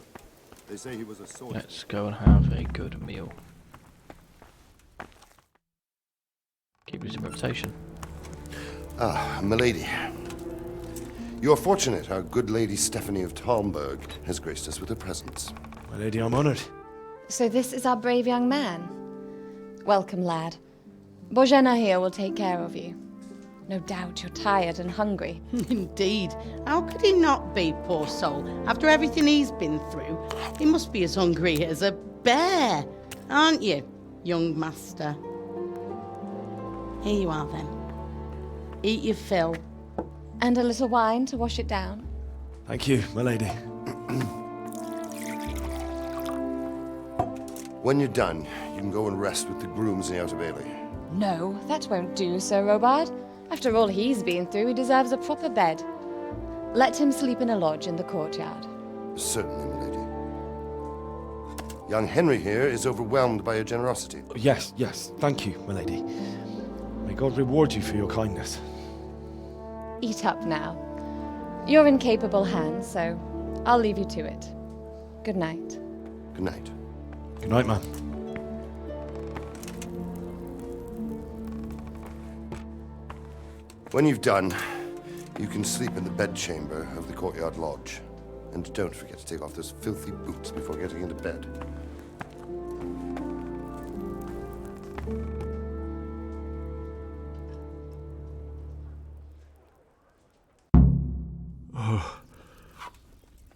They say he was a sorcerer. Let's go and have a good meal. Keep losing reputation. Ah, milady. You are fortunate our good lady Stephanie of Talmberg has graced us with her presence. My lady, I'm honored. So this is our brave young man. Welcome, lad. Bozhena here will take care of you. No doubt you're tired and hungry. Indeed. How could he not be, poor soul? After everything he's been through, he must be as hungry as a bear, aren't you, young master? Here you are, then. Eat your fill. And a little wine to wash it down. Thank you, my lady. When you're done, you can go and rest with the grooms in the Outer Bailey. No, that won't do, Sir Robard. After all he's been through, he deserves a proper bed. Let him sleep in a lodge in the courtyard. Certainly, milady. Young Henry here is overwhelmed by your generosity. Yes, thank you, my lady. May God reward you for your kindness. Eat up now. You're in capable hands, so I'll leave you to it. Good night. Good night. Good night, man. When you've done, you can sleep in the bedchamber of the courtyard lodge. And don't forget to take off those filthy boots before getting into bed.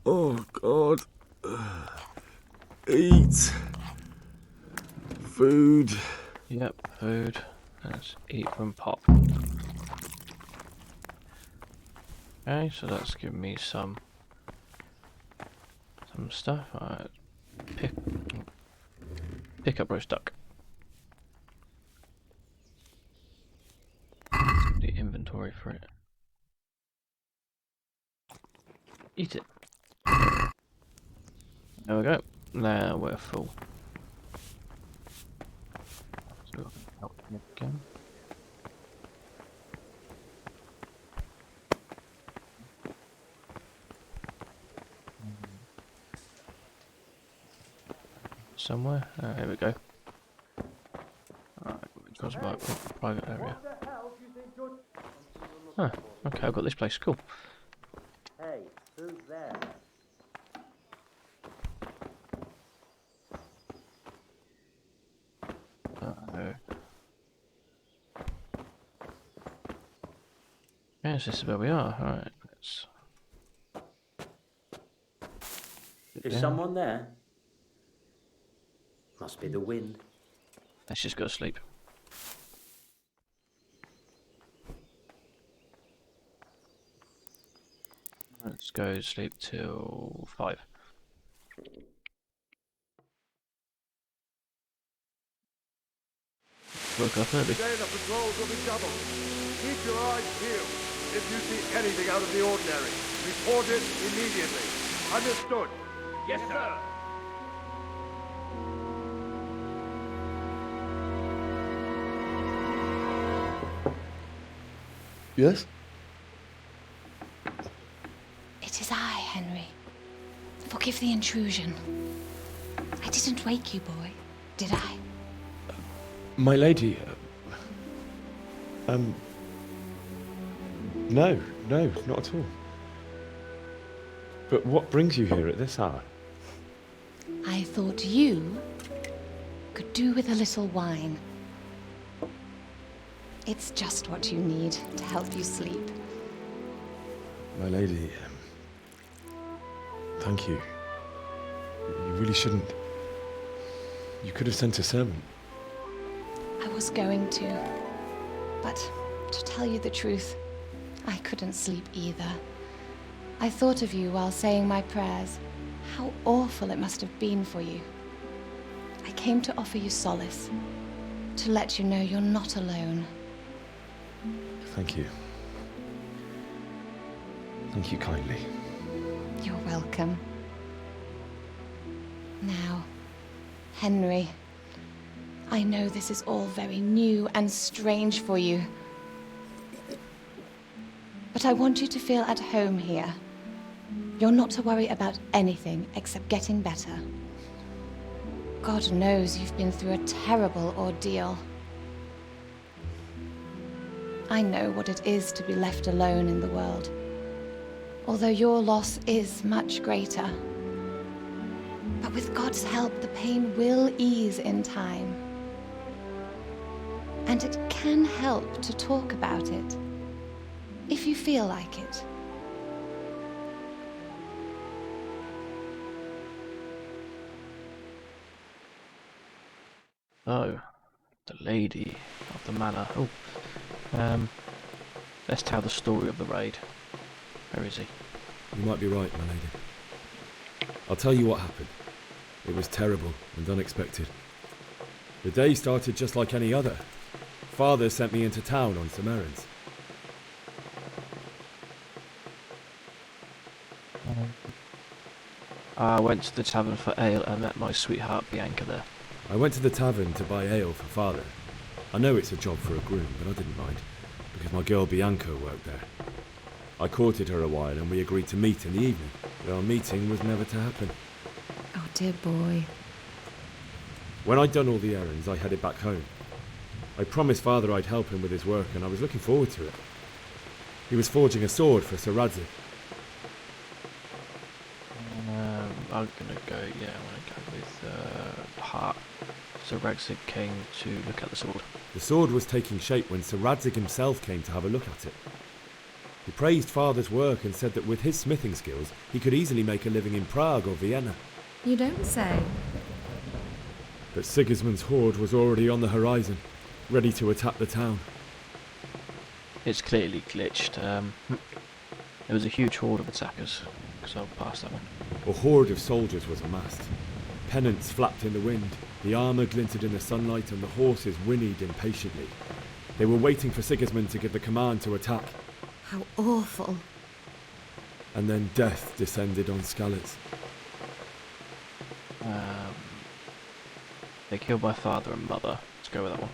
Oh, God. Eat. Food. Yep, food. Let's eat from pop. Okay, so that's giving me some stuff. Alright. Pick up roast duck. The inventory for it. Eat it. There we go. Now we're full. So help me again. Somewhere. Here we go. Alright, which was my private area. Huh, okay, I've got this place. Cool. Hey, who's there? Yes, this is where we are. Alright, let's... Is someone there? Must be the wind. Let's just go to sleep. Let's go to sleep till 5. Woke up early. Today the patrols will be doubled. Keep your eyes peeled. If you see anything out of the ordinary, report it immediately. Understood? Yes, sir. Yes? It is I, Henry. Forgive the intrusion. I didn't wake you, boy, did I? My lady, no, not at all. But what brings you here at this hour? I thought you could do with a little wine. It's just what you need to help you sleep. My lady, thank you. You really shouldn't. You could have sent a servant. I was going to, but to tell you the truth, I couldn't sleep either. I thought of you while saying my prayers. How awful it must have been for you. I came to offer you solace, to let you know you're not alone. Thank you. Thank you kindly. You're welcome. Now, Henry, I know this is all very new and strange for you, but I want you to feel at home here. You're not to worry about anything except getting better. God knows you've been through a terrible ordeal. I know what it is to be left alone in the world, although your loss is much greater. But with God's help, the pain will ease in time. And it can help to talk about it, if you feel like it. Oh, the lady of the manor. Oh, let's tell the story of the raid. Where is he? You might be right, my lady. I'll tell you what happened. It was terrible and unexpected. The day started just like any other. Father sent me into town on some errands. I went to the tavern for ale and met my sweetheart Bianca there. I went to the tavern to buy ale for Father. I know it's a job for a groom, but I didn't mind, because my girl Bianca worked there. I courted her a while and we agreed to meet in the evening, but our meeting was never to happen. Oh, dear boy. When I'd done all the errands, I headed back home. I promised Father I'd help him with his work, and I was looking forward to it. He was forging a sword for Sir Radzig. I'm gonna go, yeah, I'm gonna go with Hart. Sir Radzig came to look at the sword. The sword was taking shape when Sir Radzig himself came to have a look at it. He praised Father's work and said that with his smithing skills, he could easily make a living in Prague or Vienna. You don't say. But Sigismund's horde was already on the horizon, ready to attack the town. It's clearly glitched. There was a huge horde of attackers, so I'll pass that one. A horde of soldiers was amassed. Pennants flapped in the wind, the armour glinted in the sunlight, and the horses whinnied impatiently. They were waiting for Sigismund to give the command to attack. How awful. And then death descended on Skalitz. They killed my father and mother. Let's go with that one.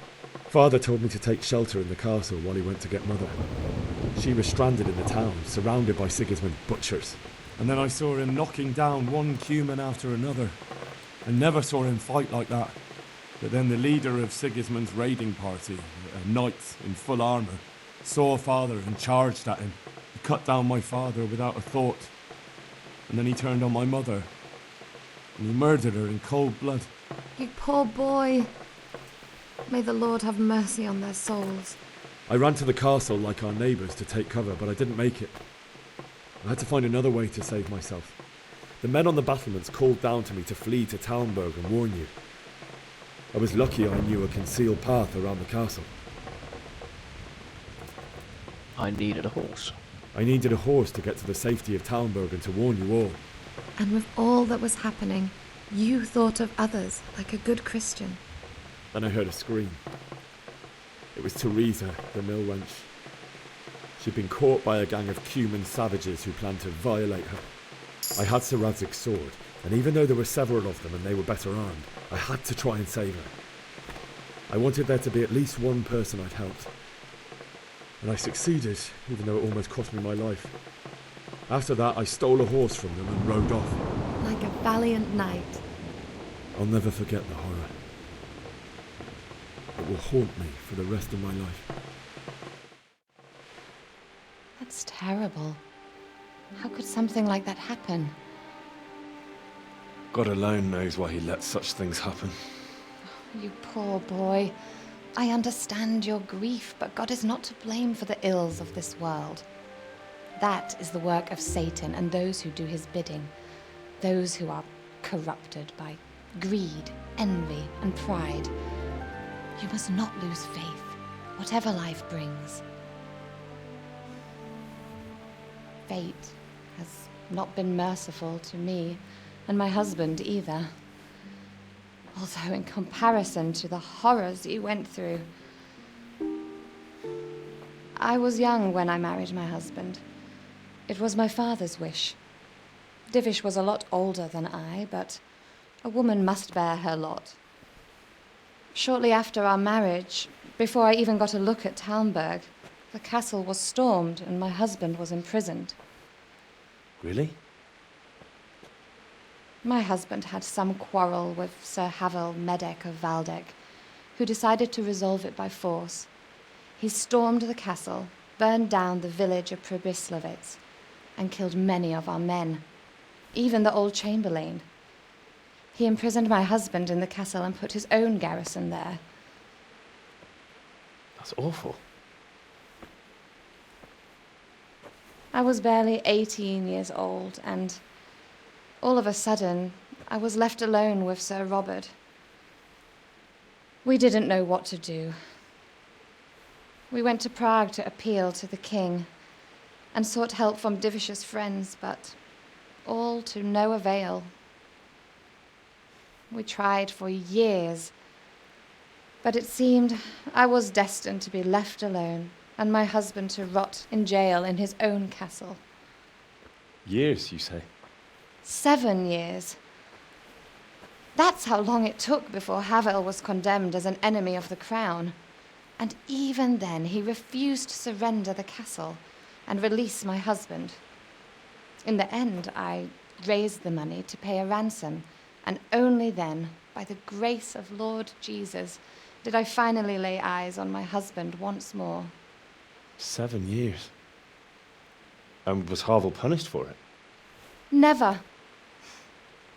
Father told me to take shelter in the castle while he went to get Mother. She was stranded in the town, surrounded by Sigismund's butchers. And then I saw him knocking down one human after another. I never saw him fight like that. But then the leader of Sigismund's raiding party, a knight in full armour, saw Father and charged at him. He cut down my father without a thought. And then he turned on my mother. And he murdered her in cold blood. You poor boy. May the Lord have mercy on their souls. I ran to the castle like our neighbours to take cover, but I didn't make it. I had to find another way to save myself. The men on the battlements called down to me to flee to Talmberg and warn you. I was lucky I knew a concealed path around the castle. I needed a horse. I needed a horse to get to the safety of Talmberg and to warn you all. And with all that was happening, you thought of others like a good Christian. Then I heard a scream. It was Teresa, the mill wench. She'd been caught by a gang of Cuman savages who planned to violate her. I had Sir Radzig's sword, and even though there were several of them and they were better armed, I had to try and save her. I wanted there to be at least one person I'd helped. And I succeeded, even though it almost cost me my life. After that, I stole a horse from them and rode off. Like a valiant knight. I'll never forget the horror. It will haunt me for the rest of my life. That's terrible. How could something like that happen? God alone knows why he lets such things happen. You poor boy. I understand your grief, but God is not to blame for the ills of this world. That is the work of Satan and those who do his bidding. Those who are corrupted by greed, envy, and pride. You must not lose faith, whatever life brings. Fate has not been merciful to me, and my husband either. Although in comparison to the horrors you went through. I was young when I married my husband. It was my father's wish. Divish was a lot older than I, but a woman must bear her lot. Shortly after our marriage, before I even got a look at Talmberg, the castle was stormed and my husband was imprisoned. Really? My husband had some quarrel with Sir Havel Medek of Valdek, who decided to resolve it by force. He stormed the castle, burned down the village of Pribyslavitz, and killed many of our men, even the old chamberlain. He imprisoned my husband in the castle and put his own garrison there. That's awful. I was barely 18 years old, and all of a sudden, I was left alone with Sir Robert. We didn't know what to do. We went to Prague to appeal to the king and sought help from Divish's friends, but all to no avail. We tried for years, but it seemed I was destined to be left alone and my husband to rot in jail in his own castle. Years, you say? 7 years. That's how long it took before Havel was condemned as an enemy of the crown. And even then, he refused to surrender the castle and release my husband. In the end, I raised the money to pay a ransom, and only then, by the grace of Lord Jesus, did I finally lay eyes on my husband once more. 7 years. And was Harville punished for it? Never.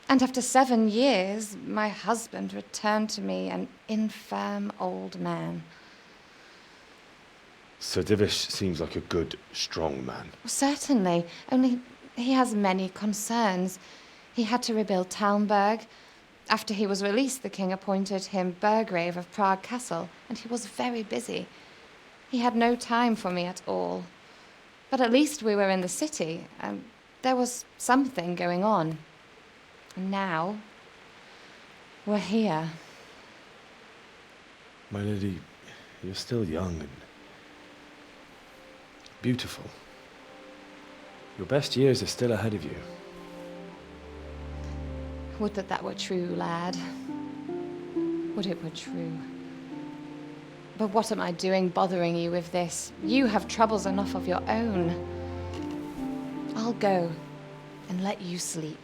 And after 7 years, my husband returned to me an infirm old man. Sir Divish seems like a good, strong man. Certainly, only he has many concerns. He had to rebuild Talmberg. After he was released, the king appointed him Burgrave of Prague Castle, and he was very busy. He had no time for me at all. But at least we were in the city, and there was something going on. And now, we're here. My lady, you're still young and beautiful. Your best years are still ahead of you. Would that that were true, lad. Would it were true. But what am I doing bothering you with this? You have troubles enough of your own. I'll go and let you sleep.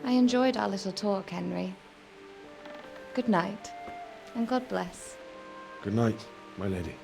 I enjoyed our little talk, Henry. Good night, and God bless. Good night, my lady.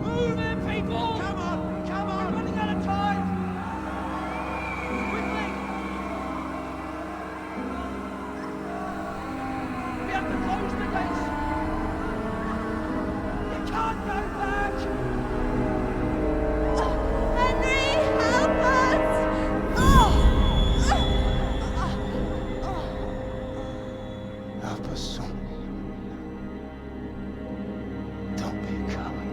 Move it, people! Come on! We're running out of time! Quickly! We have to close the gates! You can't go back! Henry, help us! Help us, son. Don't be a coward.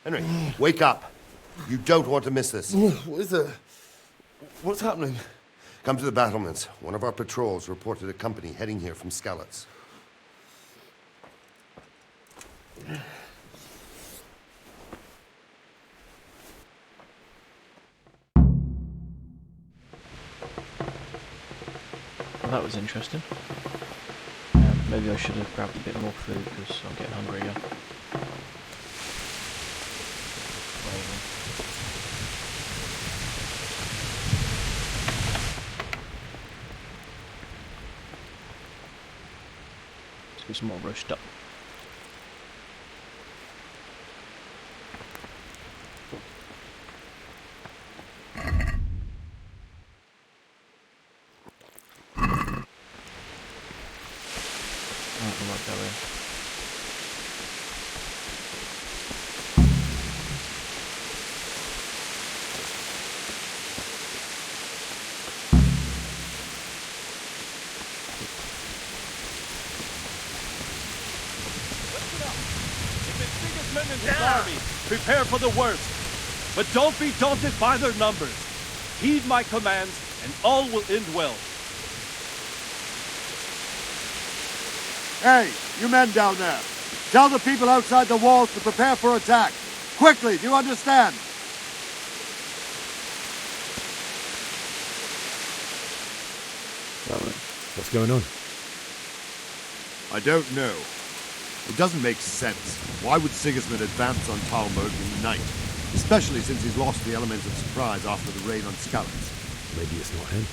Henry, wake up. You don't want to miss this. What is it? What's happening? Come to the battlements. One of our patrols reported a company heading here from Skalitz. Well, that was interesting. Maybe I should have grabbed a bit more food because I'm getting hungrier. Let's get some more roast up. Right, we might go in. Sigismund and his army. Prepare for the worst. But don't be daunted by their numbers. Heed my commands, and all will end well. Hey, you men down there. Tell the people outside the walls to prepare for attack. Quickly, do you understand? What's going on? I don't know. It doesn't make sense. Why would Sigismund advance on Talmberg in the night? Especially since he's lost the element of surprise after the raid on Skalitz. Maybe it's not him.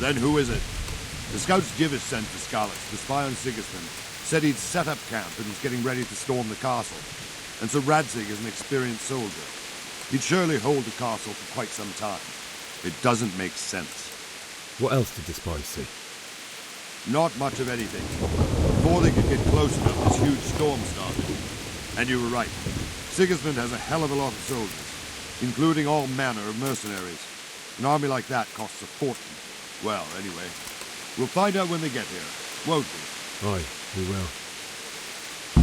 Then who is it? The scouts Divish sent to Skalitz to spy on Sigismund said he'd set up camp and was getting ready to storm the castle. And so Radzig is an experienced soldier. He'd surely hold the castle for quite some time. It doesn't make sense. What else did the spies see? Not much of anything. Before they could get close enough, this huge storm started. And you were right. Sigismund has a hell of a lot of soldiers, including all manner of mercenaries. An army like that costs a fortune. Well, anyway, we'll find out when they get here, won't we? Aye, we will.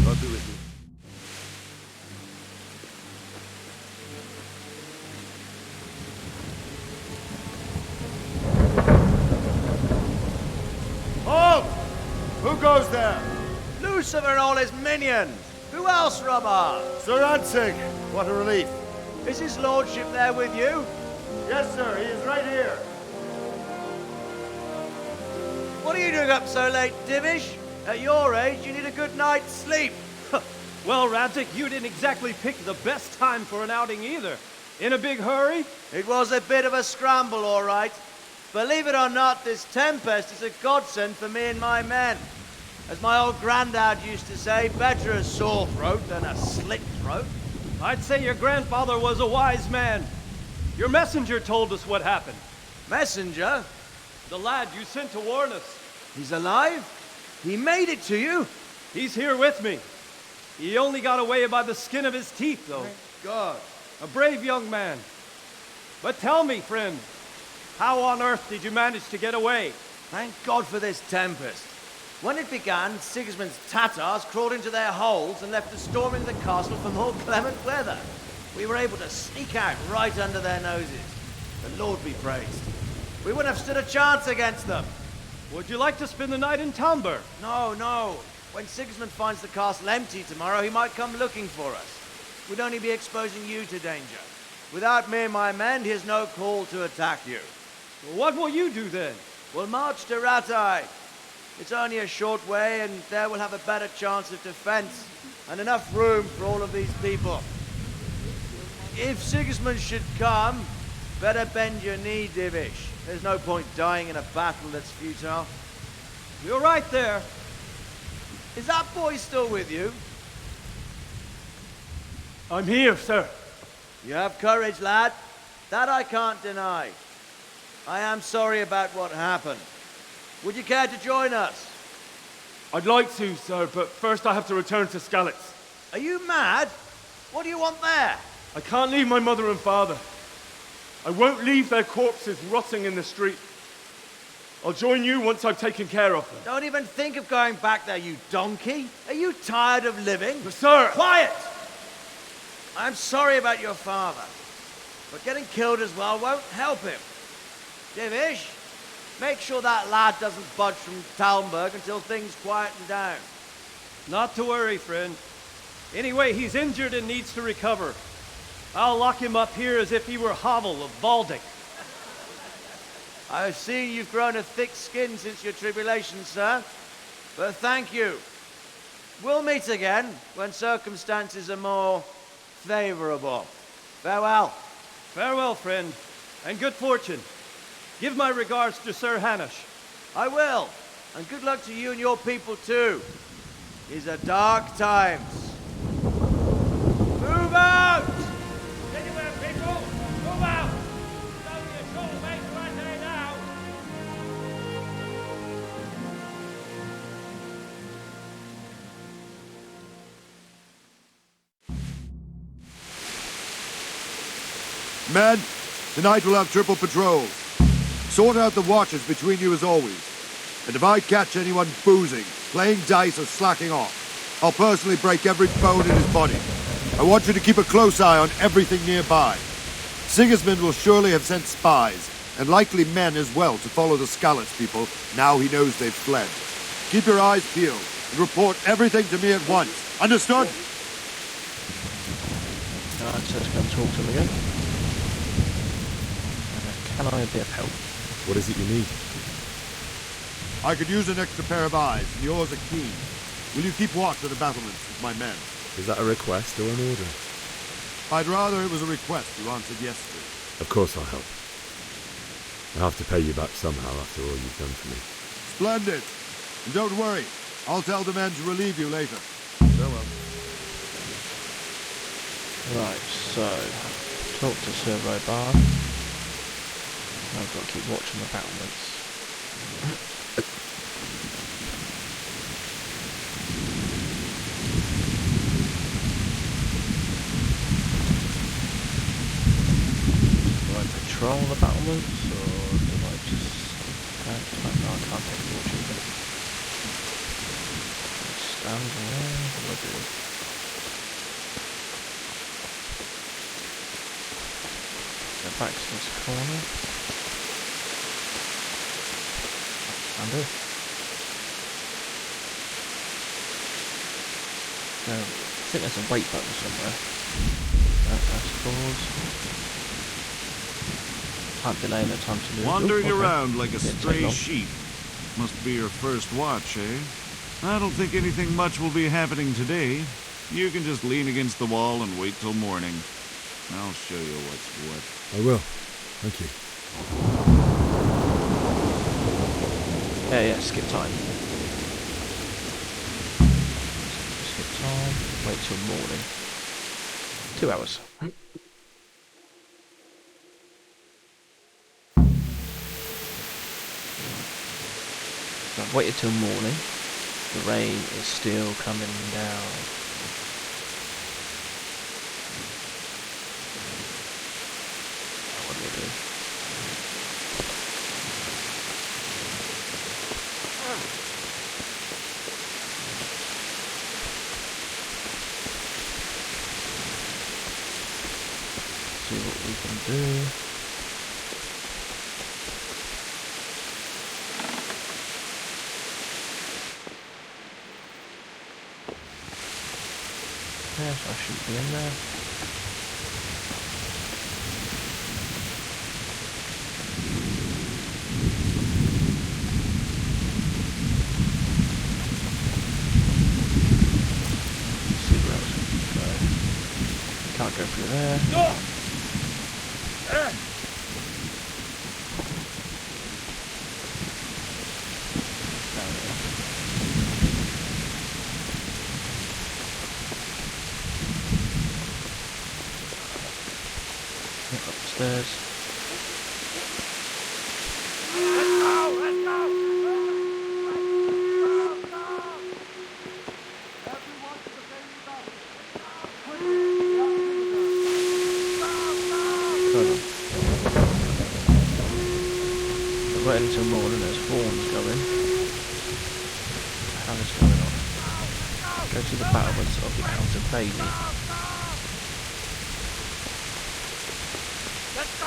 I'll be with you. Who goes there? Lucifer and all his minions. Who else, Robber? Sir Ansig. What a relief. Is his lordship there with you? Yes, sir. He is right here. What are you doing up so late, Divish? At your age, you need a good night's sleep. Well, Radzik, you didn't exactly pick the best time for an outing either. In a big hurry? It was a bit of a scramble, all right. Believe it or not, this tempest is a godsend for me and my men. As my old granddad used to say, better a sore throat than a slit throat. I'd say your grandfather was a wise man. Your messenger told us what happened. Messenger? The lad you sent to warn us. He's alive? He made it to you? He's here with me. He only got away by the skin of his teeth, though. Thank God. A brave young man. But tell me, friend, how on earth did you manage to get away? Thank God for this tempest. When it began, Sigismund's Tatars crawled into their holes and left us storming the castle for more clement weather. We were able to sneak out right under their noses. The Lord be praised. We wouldn't have stood a chance against them. Would you like to spend the night in Talmberg? No, no. When Sigismund finds the castle empty tomorrow, he might come looking for us. We'd only be exposing you to danger. Without me and my men, he has no call to attack you. Well, what will you do then? We'll march to Ratai. It's only a short way, and there we'll have a better chance of defense and enough room for all of these people. If Sigismund should come, better bend your knee, Divish. There's no point dying in a battle that's futile. You're right there. Is that boy still with you? I'm here, sir. You have courage, lad. That I can't deny. I am sorry about what happened. Would you care to join us? I'd like to, sir, but first I have to return to Skalitz. Are you mad? What do you want there? I can't leave my mother and father. I won't leave their corpses rotting in the street. I'll join you once I've taken care of them. Don't even think of going back there, you donkey. Are you tired of living? But sir! Quiet! I'm sorry about your father, but getting killed as well won't help him. Divish, make sure that lad doesn't budge from Talmberg until things quieten down. Not to worry, friend. Anyway, he's injured and needs to recover. I'll lock him up here as if he were Havel of Baldic. I've seen you've grown a thick skin since your tribulation, sir. But thank you. We'll meet again when circumstances are more favorable. Farewell. Farewell, friend, and good fortune. Give my regards to Sir Hanush. I will. And good luck to you and your people, too. These are dark times. Move out! Anywhere, people! Move out! It's only a short way to Rattay now! Men, tonight we'll have triple patrols. Sort out the watches between you as always. And if I catch anyone boozing, playing dice or slacking off, I'll personally break every bone in his body. I want you to keep a close eye on everything nearby. Sigismund will surely have sent spies, and likely men as well, to follow the Skalitz people now he knows they've fled. Keep your eyes peeled, and report everything to me at once. Understood? Alright, so let's go and talk to him again. Can I have a bit of help? What is it you need? I could use an extra pair of eyes, and yours are keen. Will you keep watch of the battlements with my men? Is that a request or an order? I'd rather it was a request you answered yes to. Of course I'll help. I'll have to pay you back somehow after all you've done for me. Splendid. And don't worry, I'll tell the men to relieve you later. Farewell. Right, so talk to Sir Robar. I've got to keep watching the battlements. Do I patrol the battlements, or do I just... no, I can't take watching them. Stand there, what do I do? Go back to this corner. Stand there. I think there's a wait button somewhere. That's pause. Can't delay no time to move. Wandering Ooh, okay. around like a Didn't take stray long. sheep. Must be your first watch, eh? I don't think anything much will be happening today. You can just lean against the wall and wait till morning. I'll show you what's what. I will. Thank you. Yeah, skip time. Skip time. Wait till morning. 2 hours. So I've waited till morning. The rain is still coming down. What do we do? See what we can do. Yes, I shouldn't be in there. Let's see where else we can go. Can't go through there. Down here. Upstairs. We're waiting until morning, there's horns going. What the hell is going on? Go to the battlements of the outer bailey. Let's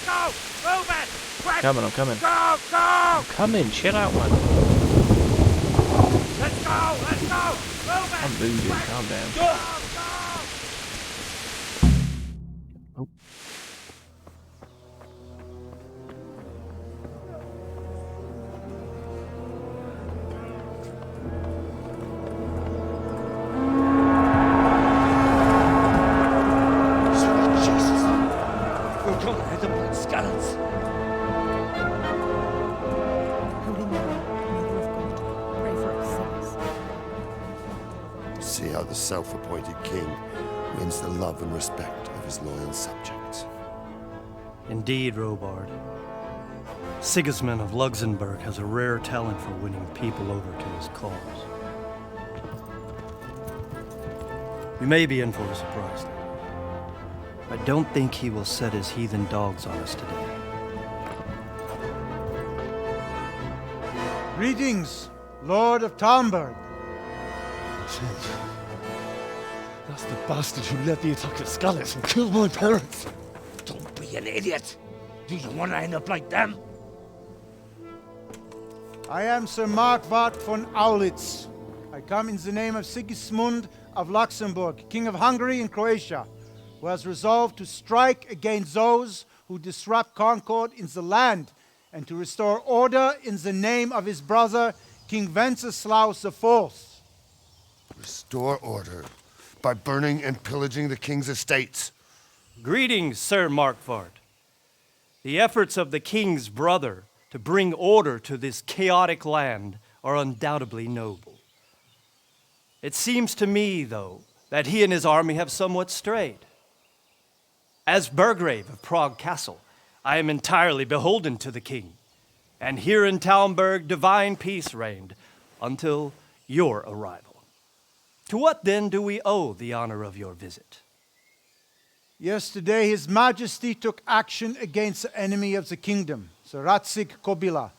go! Move it! Quick! Coming, I'm coming. Go! I'm coming, chill out, man. Let's go! Move it! I'm moving, calm down. Oh. Sweet Jesus! We're gonna hit them like scallops. Holy Mary, Mother of God, pray for us sinners. See how the self-appointed king wins the love and respect of his loyal subjects. Indeed, Robard. Sigismund of Luxembourg has a rare talent for winning people over to his cause. We may be in for a surprise, though. I don't think he will set his heathen dogs on us today. Greetings, Lord of Talmberg. That's the bastard who led the attack at Scallops and killed my parents. Don't be an idiot. Do you want to end up like them? I am Sir Markwart von Aulitz. I come in the name of Sigismund of Luxembourg, King of Hungary and Croatia, who has resolved to strike against those who disrupt concord in the land and to restore order in the name of his brother, King Wenceslaus IV. Restore order by burning and pillaging the king's estates. Greetings, Sir Markwart. The efforts of the king's brother to bring order to this chaotic land are undoubtedly noble. It seems to me, though, that he and his army have somewhat strayed. As Burgrave of Prague Castle, I am entirely beholden to the king, and here in Talmberg divine peace reigned until your arrival. To what then do we owe the honor of your visit? Yesterday, His Majesty took action against the enemy of the kingdom, Sir Radzig Kobyla,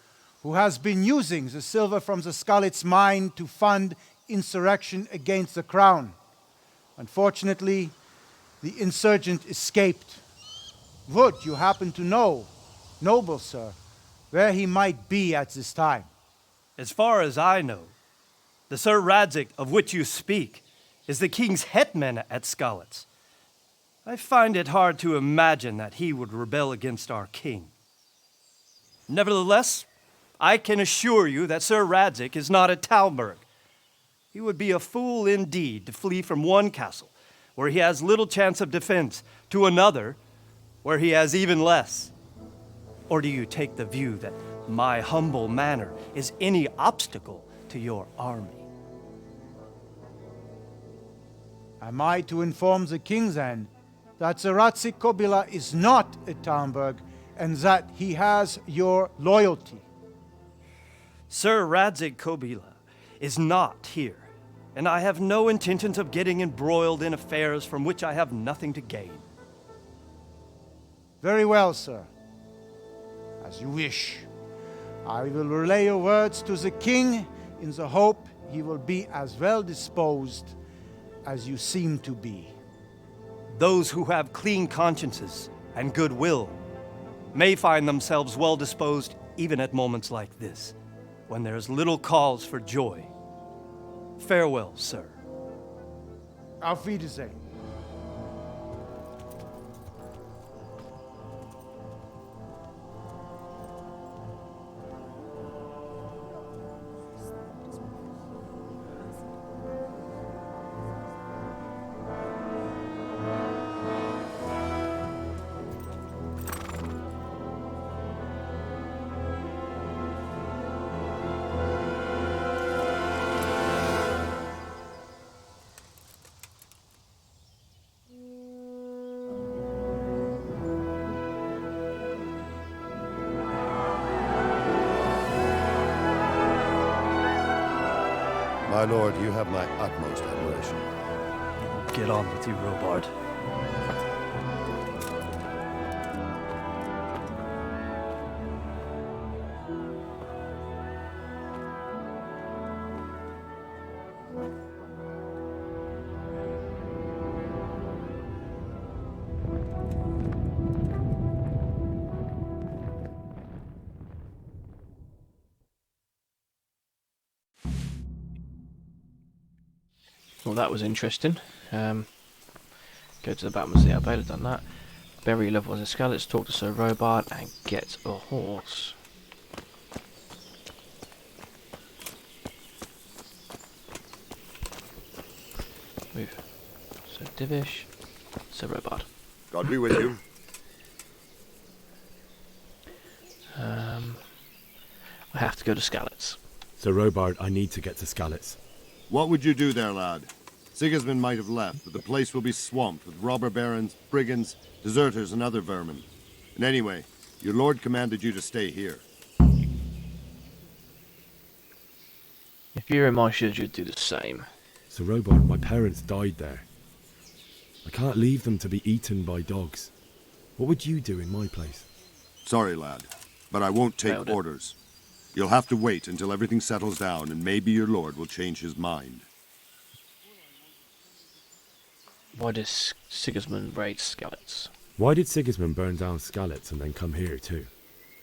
who has been using the silver from the Skalitz mine to fund insurrection against the crown. Unfortunately, the insurgent escaped. Would you happen to know, noble sir, where he might be at this time? As far as I know, the Sir Radzig of which you speak is the king's hetman at Skalitz. I find it hard to imagine that he would rebel against our king. Nevertheless, I can assure you that Sir Radzig is not at Talmberg. He would be a fool indeed to flee from one castle, where he has little chance of defense, to another, where he has even less. Or do you take the view that my humble manner is any obstacle to your army? Am I to inform the king then that Sir Radzig Kobyla is not at Talmberg and that he has your loyalty? Sir Radzig Kobyla is not here, and I have no intentions of getting embroiled in affairs from which I have nothing to gain. Very well, sir. As you wish. I will relay your words to the king in the hope he will be as well disposed as you seem to be. Those who have clean consciences and goodwill may find themselves well disposed even at moments like this, when there is little cause for joy. Farewell, sir. Auf Wiedersehen. My lord, you have my utmost admiration. Get on with you, Robard. Well, that was interesting. Go to the bottom and see how Bale had done that. Bury your loved ones in Skalitz, talk to Sir Robard, and get a horse. Move. Sir Divish, Sir Robard. God be with you. I have to go to Skalitz. Sir Robard, I need to get to Skalitz. What would you do there, lad? Sigismund might have left, but the place will be swamped with robber barons, brigands, deserters, and other vermin. And anyway, your lord commanded you to stay here. If you were in my shoes, you'd do the same. Sir Robard, my parents died there. I can't leave them to be eaten by dogs. What would you do in my place? Sorry, lad, but I won't take Failed it. orders. You'll have to wait until everything settles down, and maybe your lord will change his mind. Why does Sigismund raid Skalitz? Why did Sigismund burn down Skalitz and then come here too?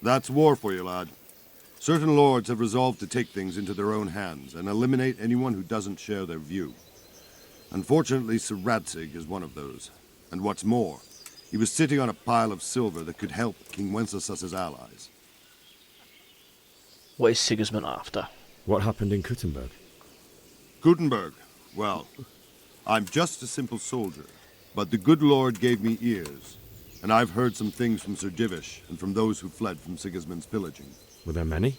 That's war for you, lad. Certain lords have resolved to take things into their own hands and eliminate anyone who doesn't share their view. Unfortunately, Sir Radzig is one of those. And what's more, he was sitting on a pile of silver that could help King Wenceslas's allies. What is Sigismund after? What happened in Kuttenberg? Gutenberg, well, I'm just a simple soldier, but the good Lord gave me ears, and I've heard some things from Sir Divish and from those who fled from Sigismund's pillaging. Were there many?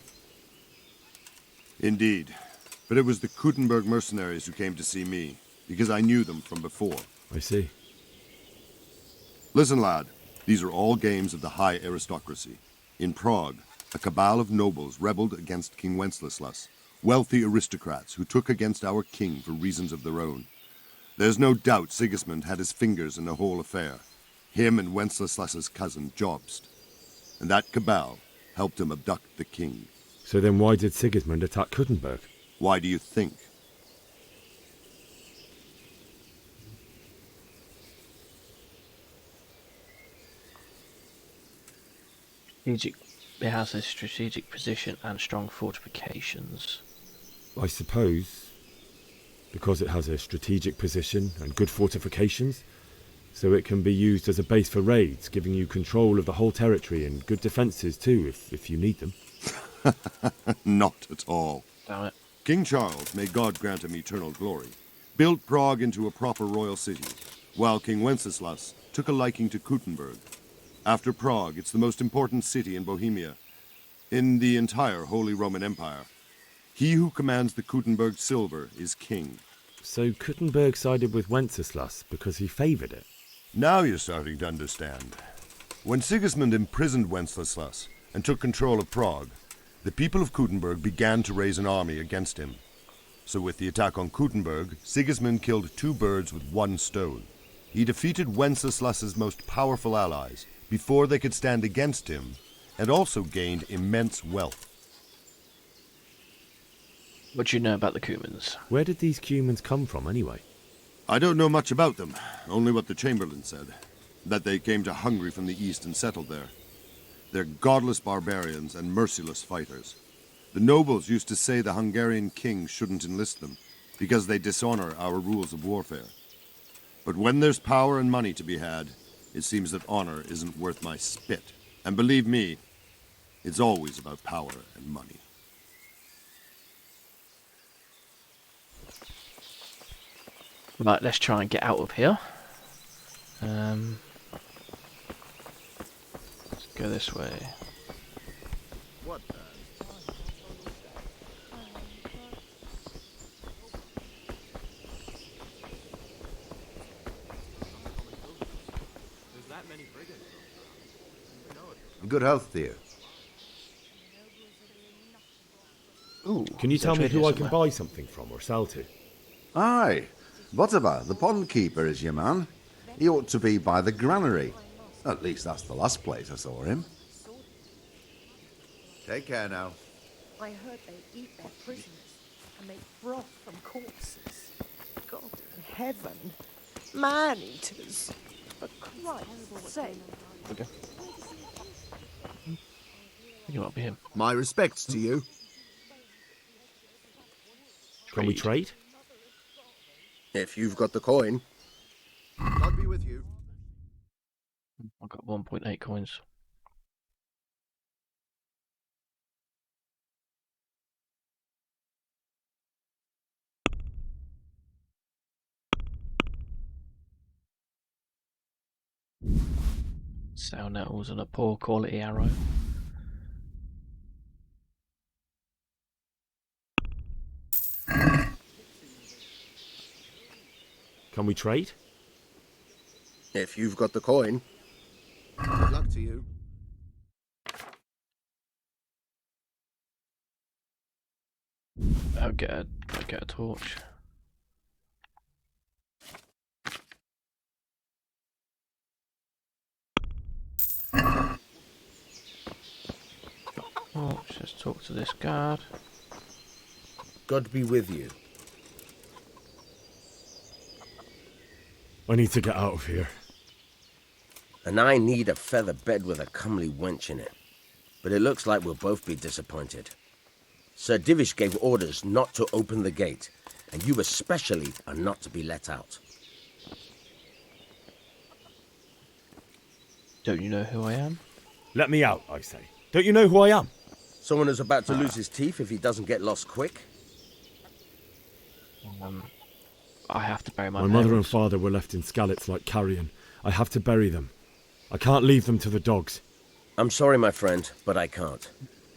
Indeed, but it was the Kuttenberg mercenaries who came to see me, because I knew them from before. I see. Listen, lad, these are all games of the high aristocracy. In Prague, a cabal of nobles rebelled against King Wenceslas, wealthy aristocrats who took against our king for reasons of their own. There's no doubt Sigismund had his fingers in the whole affair, him and Wenceslas's cousin Jobst. And that cabal helped him abduct the king. So then why did Sigismund attack Kuttenberg? Why do you think? It has a strategic position and strong fortifications. I suppose because it has a strategic position and good fortifications, so it can be used as a base for raids, giving you control of the whole territory and good defences too, if you need them. Not at all. Damn it. King Charles, may God grant him eternal glory, built Prague into a proper royal city, while King Wenceslas took a liking to Kuttenberg. After Prague, it's the most important city in Bohemia, in the entire Holy Roman Empire. He who commands the Kuttenberg silver is king. So Kuttenberg sided with Wenceslas because he favoured it? Now you're starting to understand. When Sigismund imprisoned Wenceslas and took control of Prague, the people of Kuttenberg began to raise an army against him. So with the attack on Kuttenberg, Sigismund killed 2 birds with 1 stone. He defeated Wenceslas's most powerful allies before they could stand against him, and also gained immense wealth. What do you know about the Cumans? Where did these Cumans come from, anyway? I don't know much about them, only what the Chamberlain said, that they came to Hungary from the east and settled there. They're godless barbarians and merciless fighters. The nobles used to say the Hungarian king shouldn't enlist them, because they dishonor our rules of warfare. But when there's power and money to be had, it seems that honor isn't worth my spit. And believe me, it's always about power and money. Right, let's try and get out of here. Let's go this way. What? Good health to you. Ooh, can you tell me who I can buy something from or sell to? Aye. Whatever, the pond keeper is your man. He ought to be by the granary. At least that's the last place I saw him. Take care now. I heard they eat their prisoners and make broth from corpses. God in heaven. Man-eaters. For Christ's sake. Okay. You might be him. My respects to you. Can we trade? If you've got the coin. God be with you. I've got 1.8 coins. Sound nettles and a poor quality arrow. Can we trade? If you've got the coin. Good luck to you. I'll get a torch. Oh, let's talk to this guard. God be with you. I need to get out of here. And I need a feather bed with a comely wench in it. But it looks like we'll both be disappointed. Sir Divish gave orders not to open the gate, and you especially are not to be let out. Don't you know who I am? Let me out, I say. Don't you know who I am? Someone who's about to lose his teeth if he doesn't get lost quick? I have to bury my My mother and parents. father were left in Skalitz like carrion. I have to bury them. I can't leave them to the dogs. I'm sorry, my friend, but I can't.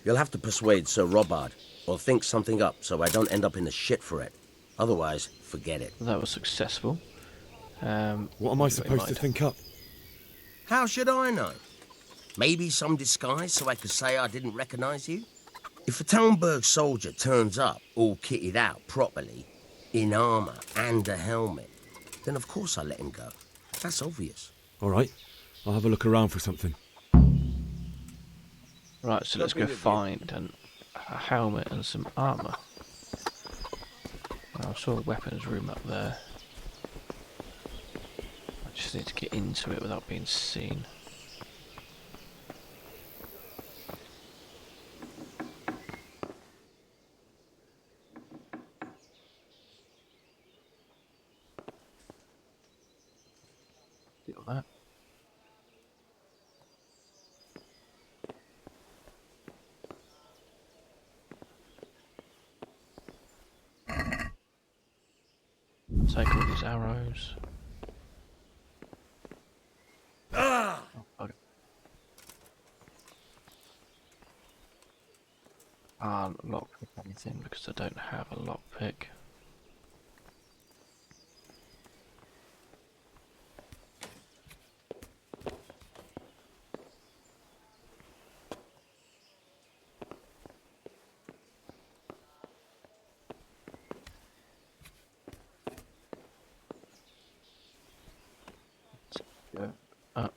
You'll have to persuade Sir Robard, or think something up so I don't end up in the shit for it. Otherwise, forget it. That was successful. What am I supposed to think up? How should I know? Maybe some disguise so I could say I didn't recognize you? If a Talmberg soldier turns up, all kitted out properly, in armor and a helmet, then of course I let him go. That's obvious. All right, I'll have a look around for something. Right, so let's go find a helmet and some armor. I saw a weapons room up there. I just need to get into it without being seen. take all these arrows. Ah! Oh, okay. Can't lockpick anything because I don't have a lockpick. Go up.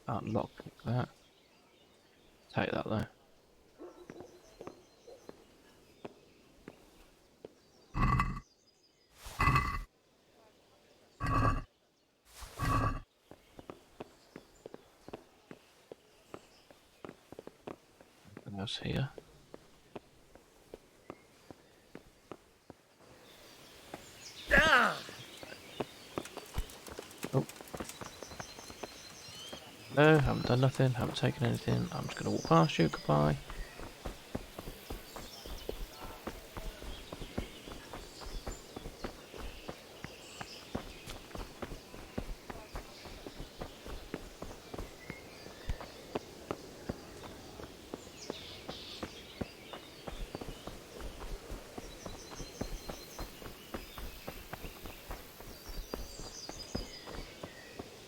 Can't lockpick that. Take that though. Anything else here? Ah! Oh. No, haven't done nothing, haven't taken anything. I'm just gonna walk past you, goodbye.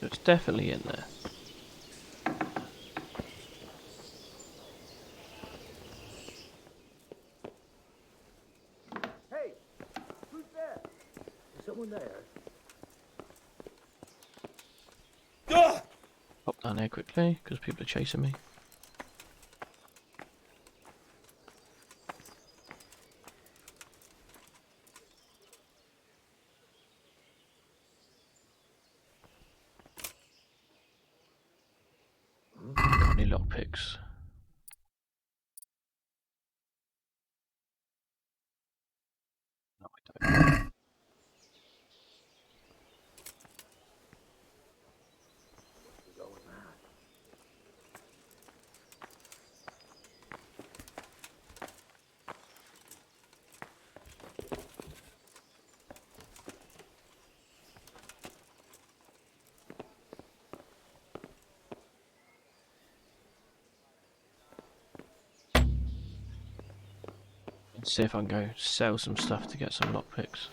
It's definitely in there. Hey! Who's there? Is someone there? Ah! Pop down there quickly because people are chasing me. Got any lockpicks? No, I don't. Let's see if I can go sell some stuff to get some lockpicks.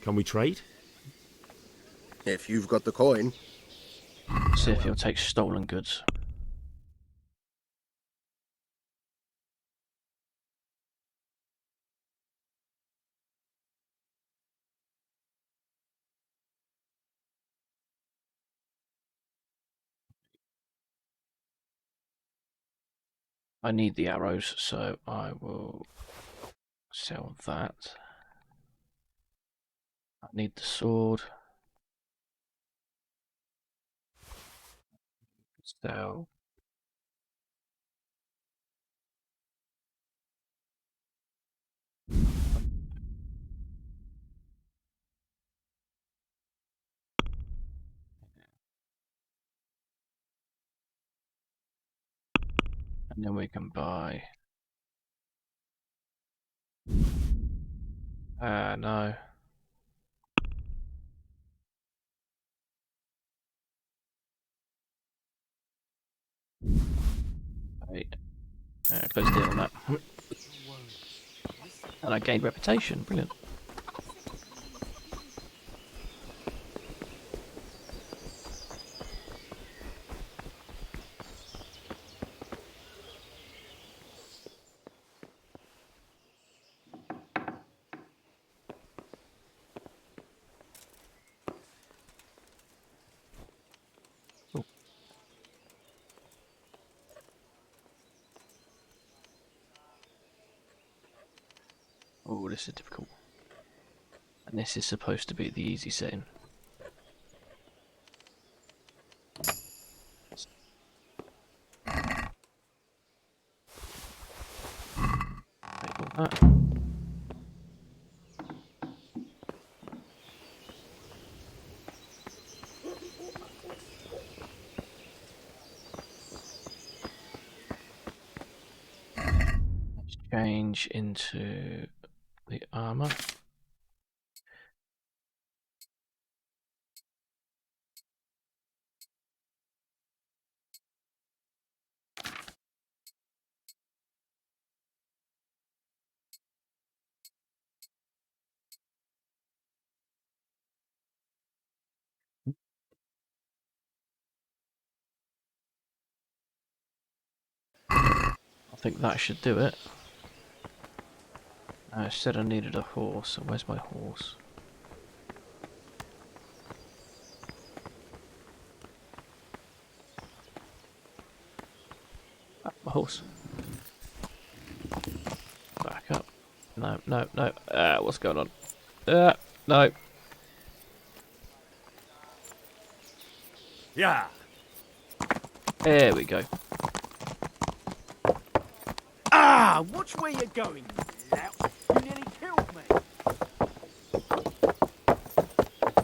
Can we trade? If you've got the coin. See if he'll take stolen goods. I need the arrows, so I will sell that. I need the sword. Sell. And then we can buy. No. Wait. Close the deal on that. And I gained reputation. Brilliant. Oh, this is difficult. And this is supposed to be the easy setting. Like that. Let's change into the armor. I think that should do it. I said I needed a horse, so where's my horse? Ah, my horse. Back up. No, no, no. What's going on? No. Yeah. There we go. Ah, watch where you're going, you lout. You nearly killed me.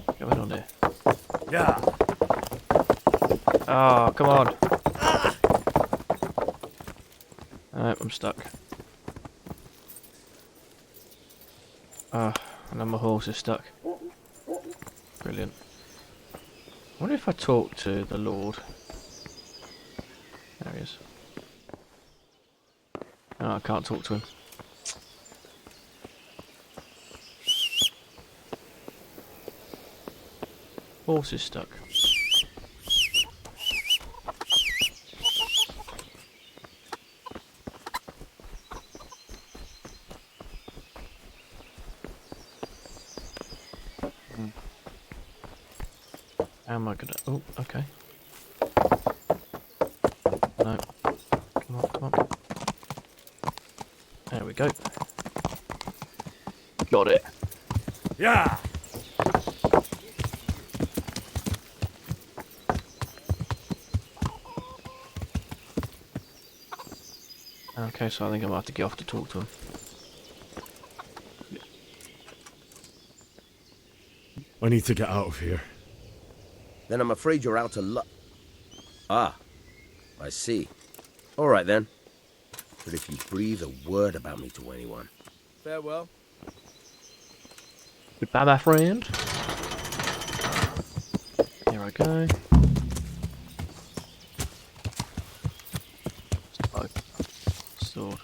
What's going on here? Yeah. Oh, come on. I'm stuck. Ah, and then my horse is stuck. Brilliant. I wonder if I talk to the Lord. There he is. Oh, I can't talk to him. Horse is stuck. How am I gonna... Oh, okay. No. Come on, come on. There we go. Got it. Yeah. Okay, so I think I might have to get off to talk to him. I need to get out of here. Then I'm afraid you're out of luck. Ah, I see. All right then. But if you breathe a word about me to anyone... Farewell. Goodbye, my friend. Here I go. Sword.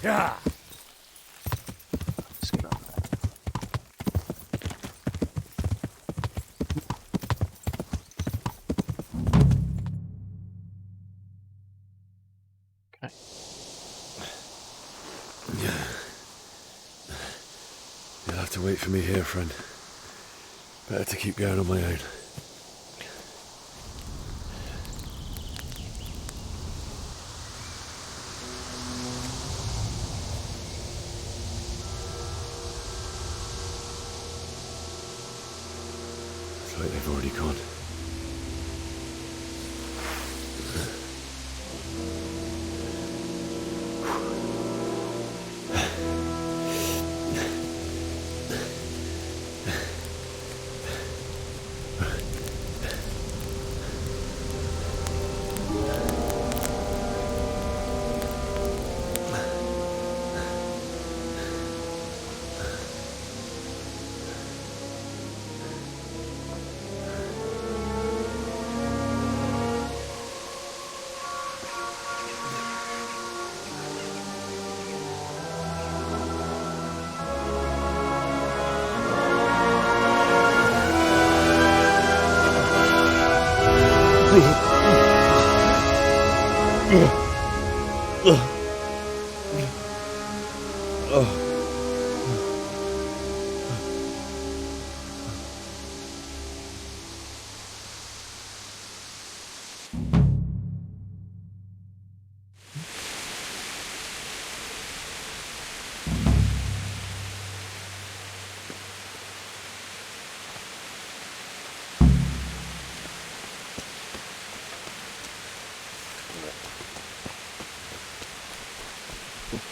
Yeah. Let's get up there. Okay. You'll have to wait for me here, friend. Better to keep going on my own. It's like they've already gone.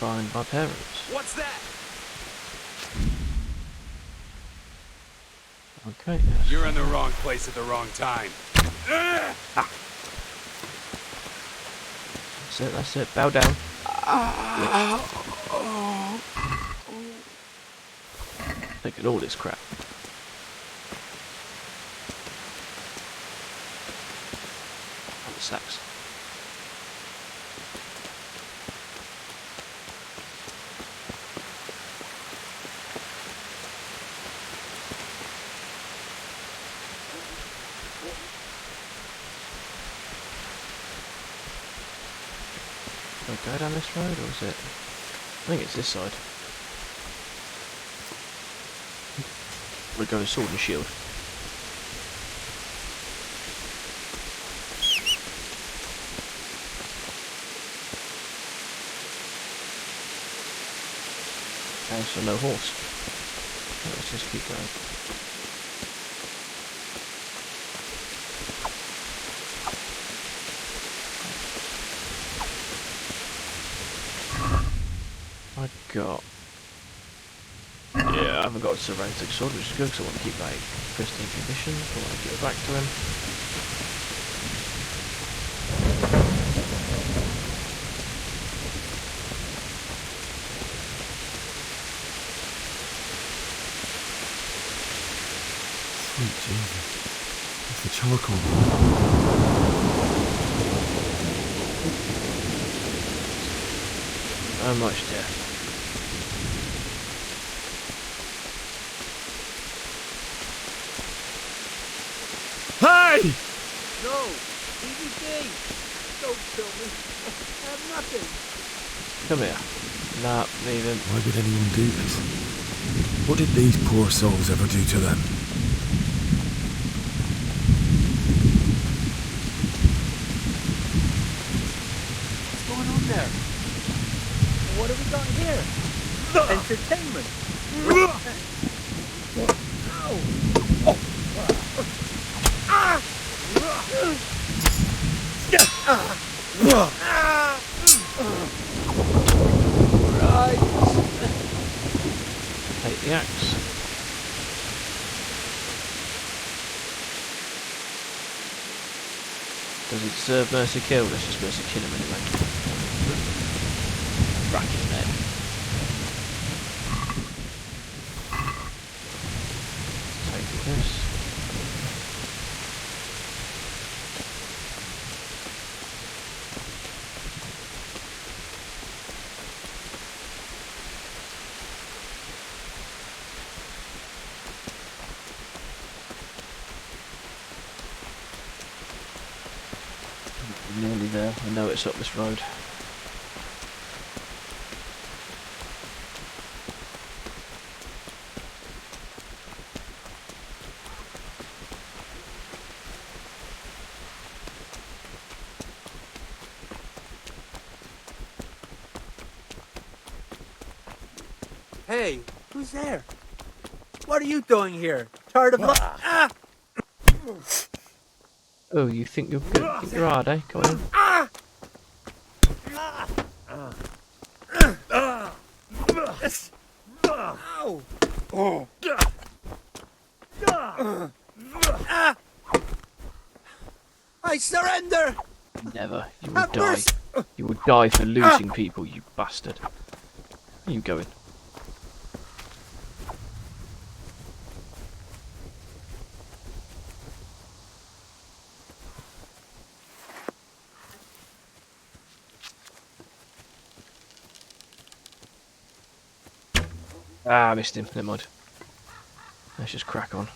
find my parents. What's that? Okay. You're in the wrong place at the wrong time. That's it. Bow down. Look at all this crap. And the sacks. Do I go down this road, or is it? I think it's this side. We'll go sword and shield. Okay, so no horse. Let's just keep going. I got... Yeah, I haven't got a ceramic sword, which is good because I want to keep my pristine condition before I give it back to him. Sweet Jesus. It's the charcoal. So much death. Hey! No! EVD! Don't kill me. I have nothing. Come here. Nah, leave him. Why would anyone do this? What did these poor souls ever do to them? What's going on there? What have we got here? Entertainment. Right. Take the axe. Does he deserve mercy kill? Let's just mercy kill him anyway. Rack him there. Take this. Nearly there. I know it's up this road. Hey, who's there? What are you doing here? Tired of Oh, you think you're good? Think you're hard, eh? Go on. Ow! Oh. I surrender! Never. You will die. You will die for losing people, you bastard. Where are you going? Ah, I missed him. Never mind. Let's just crack on.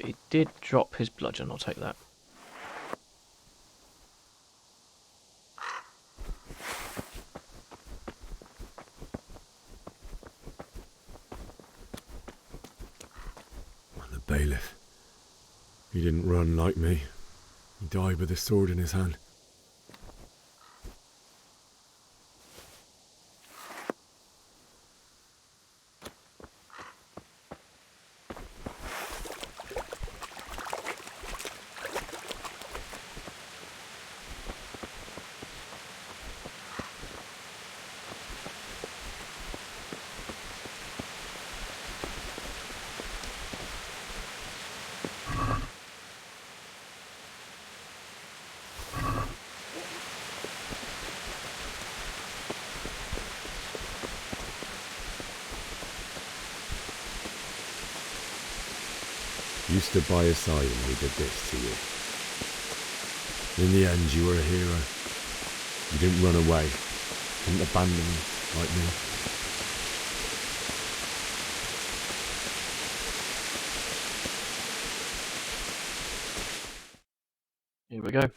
He did drop his bludgeon, I'll take that. The bailiff. He didn't run like me. He died with a sword in his hand. You stood by his side when he did this to you. In the end, you were a hero. You didn't run away. Didn't abandon me like me. Here we go.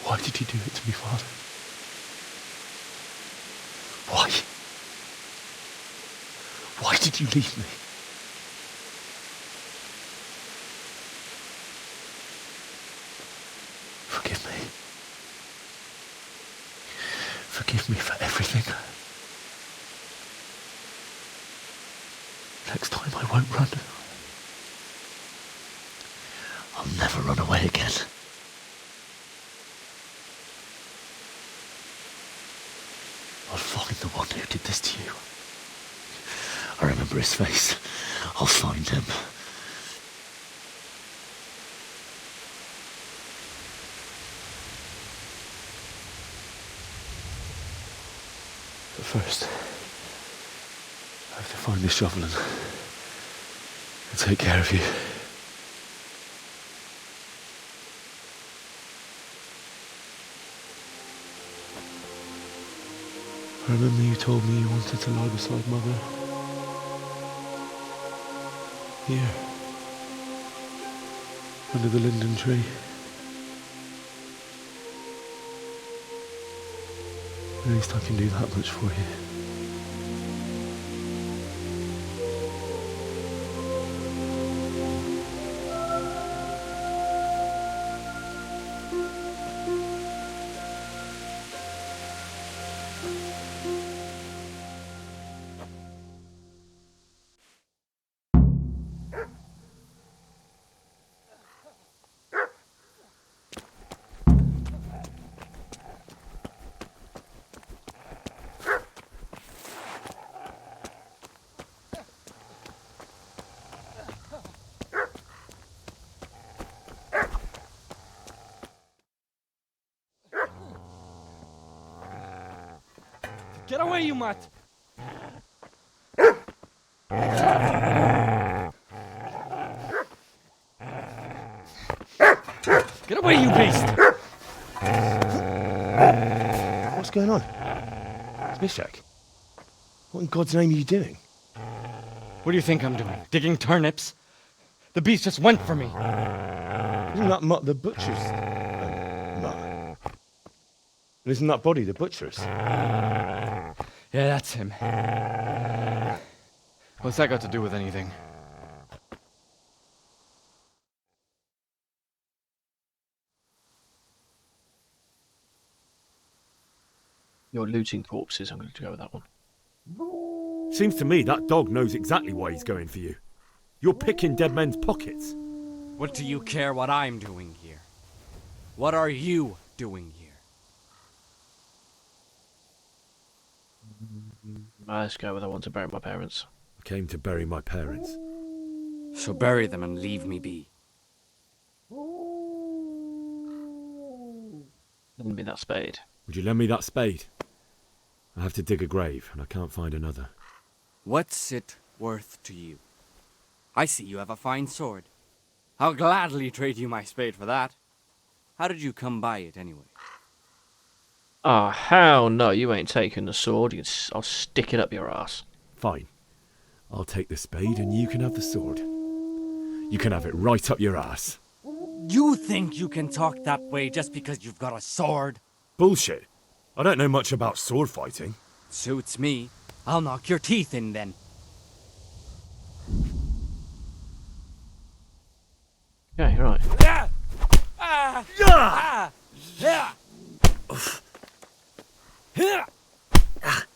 Why did you do it to me, Father? Why? Why did you leave me? Forgive me. Forgive me for everything. Next time I won't run. I'll never run away again. I'll find the one who did this to you. I remember his face. I'll find him. But first, I have to find this shovel and take care of you. I remember you told me you wanted to lie beside Mother. Here. Under the linden tree. At least I can do that much for you. Get away, you mutt! Get away, you beast! What's going on? It's Mishak. What in God's name are you doing? What do you think I'm doing? Digging turnips? The beast just went for me. Isn't that Mutt the butcher's? Mutt. And isn't that body the butcher's? Yeah, that's him. What's that got to do with anything? You're looting corpses, I'm going to go with that one. Seems to me that dog knows exactly why he's going for you. You're picking dead men's pockets. What do you care what I'm doing here? What are you doing here? Let's go with I want to bury my parents. I came to bury my parents. So bury them and leave me be. Lend me that spade. Would you lend me that spade? I have to dig a grave, and I can't find another. What's it worth to you? I see you have a fine sword. I'll gladly trade you my spade for that. How did you come by it, anyway? Oh, hell no, you ain't taking the sword. I'll stick it up your ass. Fine. I'll take the spade and you can have the sword. You can have it right up your ass. You think you can talk that way just because you've got a sword? Bullshit. I don't know much about sword fighting. Suits me. I'll knock your teeth in then. Yeah, you're right. Ah! Ah! Ah! Ah!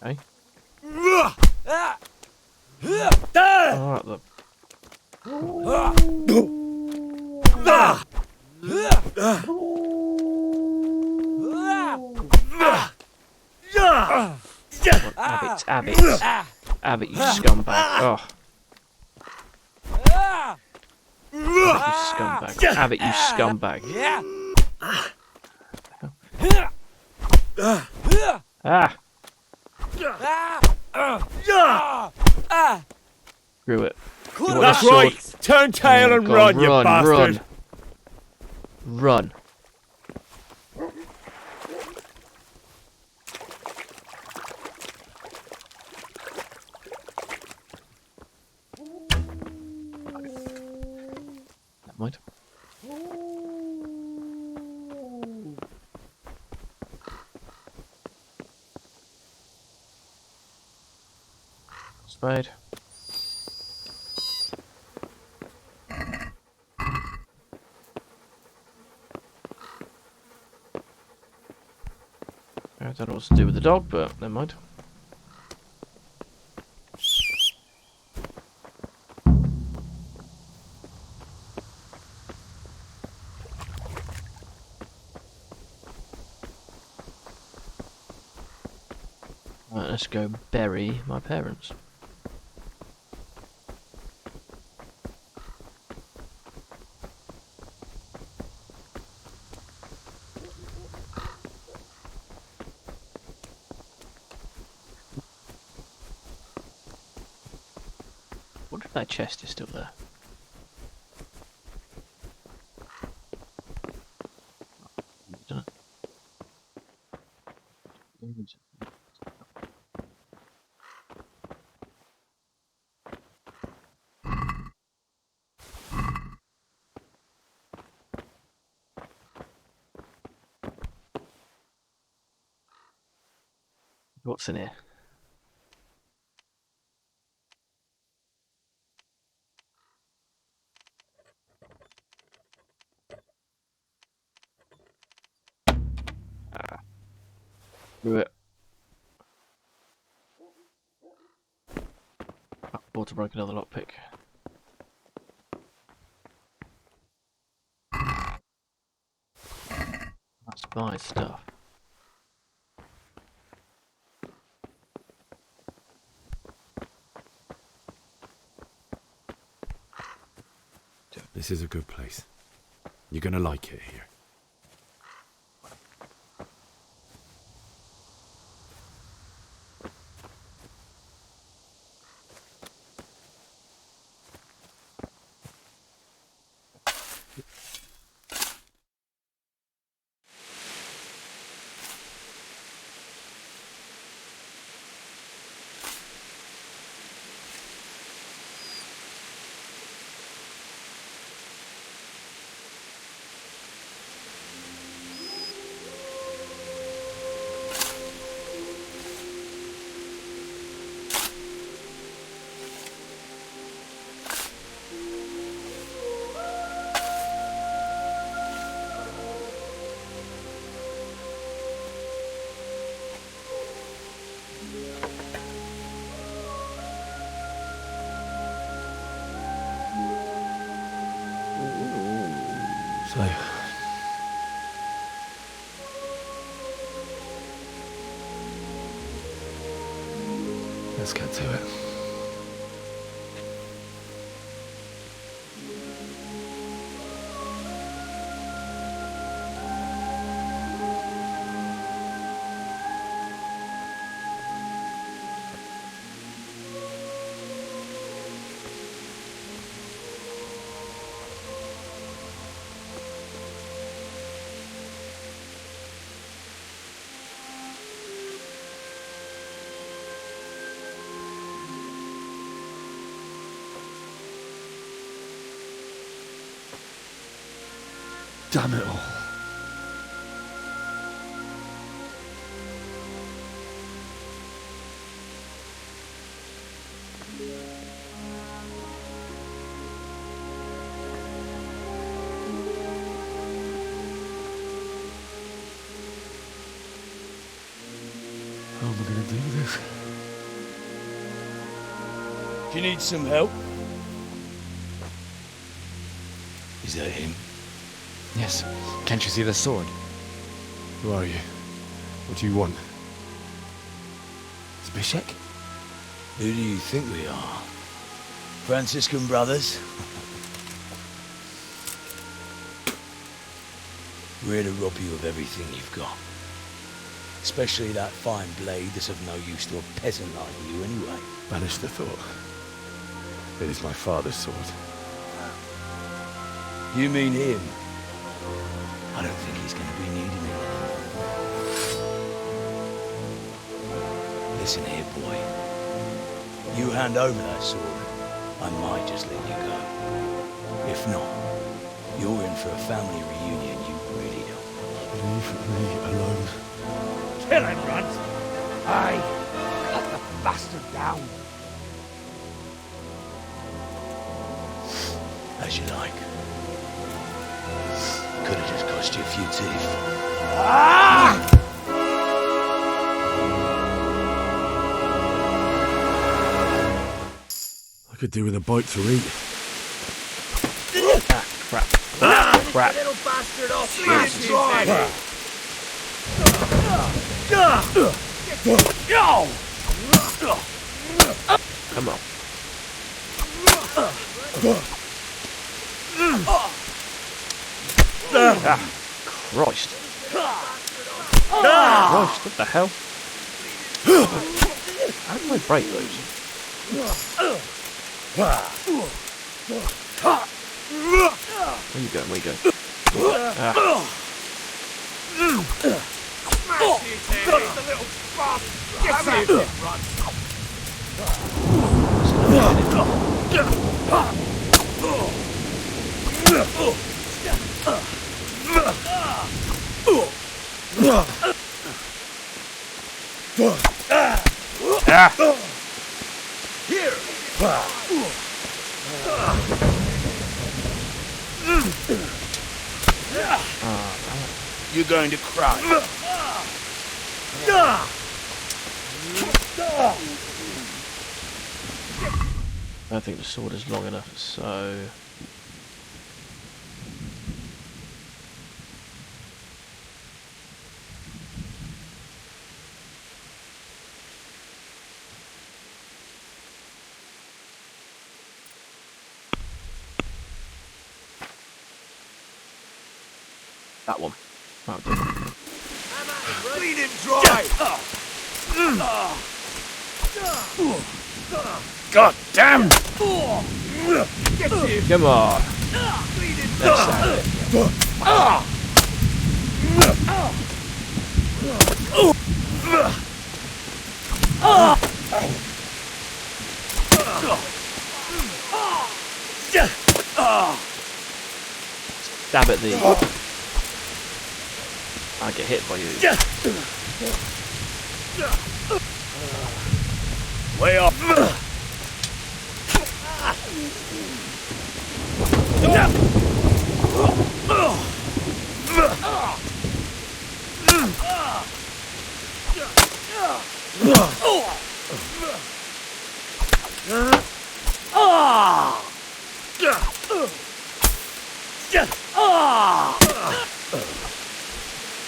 Okay. Ah! Alright, look. Abbott, Abbott, you scumbag. Oh. You scumbag. Abbott, you scumbag. Screw it. That's right. Turn tail and run, you bastard. Run. Never mind. Spade. I don't know what to do with the dog, but never mind. Right, let's go bury my parents. What if that chest is still there? Isn't it? What's in here? Do it. I bought to break another lockpick. That's my stuff. This is a good place. You're gonna like it here. So, let's get to it. Damn it all. How am I going to do this? Do you need some help? Is that him? Yes. Can't you see the sword? Who are you? What do you want? Zbyszek? Who do you think we are? Franciscan brothers? We're here to rob you of everything you've got. Especially that fine blade that's of no use to a peasant like you anyway. Banish the thought. It is my father's sword. You mean him? I don't think he's going to be needing it. Listen here, boy. You hand over that sword, I might just let you go. If not, you're in for a family reunion you really don't. Leave me alone. Kill him, Runt! Aye, cut the bastard down. As you like. Could have just cost you a few teeth. Ah! I could do with a bite to eat. Ah, crap. Crap. Little bastard off! Smash his head! Come on. Ah, Christ. Christ, what the hell? How do I break those? Where you going? Where you going? Ah. Smash his head, the little bastard! Get him, Runt! Here! You're going to cry. I don't think the sword is long enough, so... that one. That'll do. Bleed him dry! God damn! Get him! Come on. Bleed him Let's dry! have it. Stab at the... I get hit by you. Way off.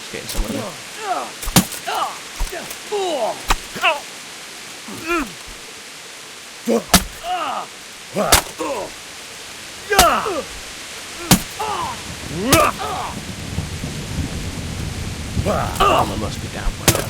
Just getting someone there. Armor must be down by now.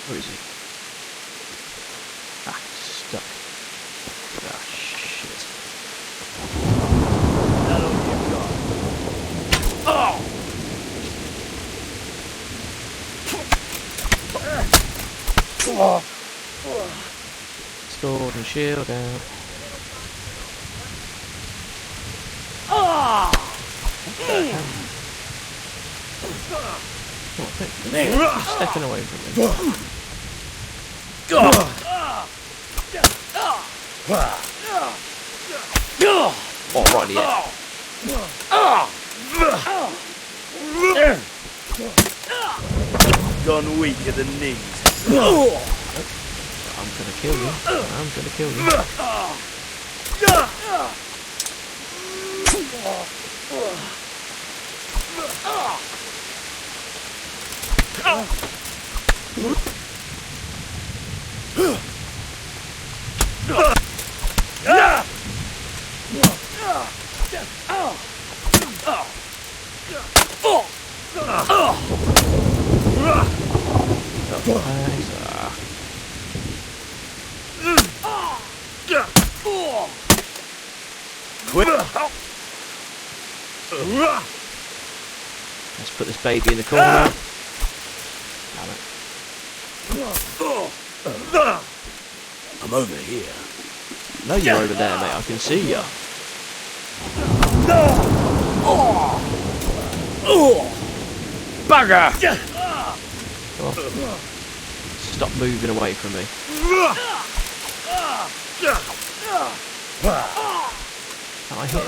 Where is he? Ah, stuck. Ah, shit. Sword and shield out. Keep stepping away from me. Oh, right in the head. gone weak at the knees. I'm gonna kill you. I'm gonna kill you. Let's put this baby in the corner. Damn it. I'm over here. No, you're over there, mate. I can see you. Bugger! Come on. Stop moving away from me. Can I hit?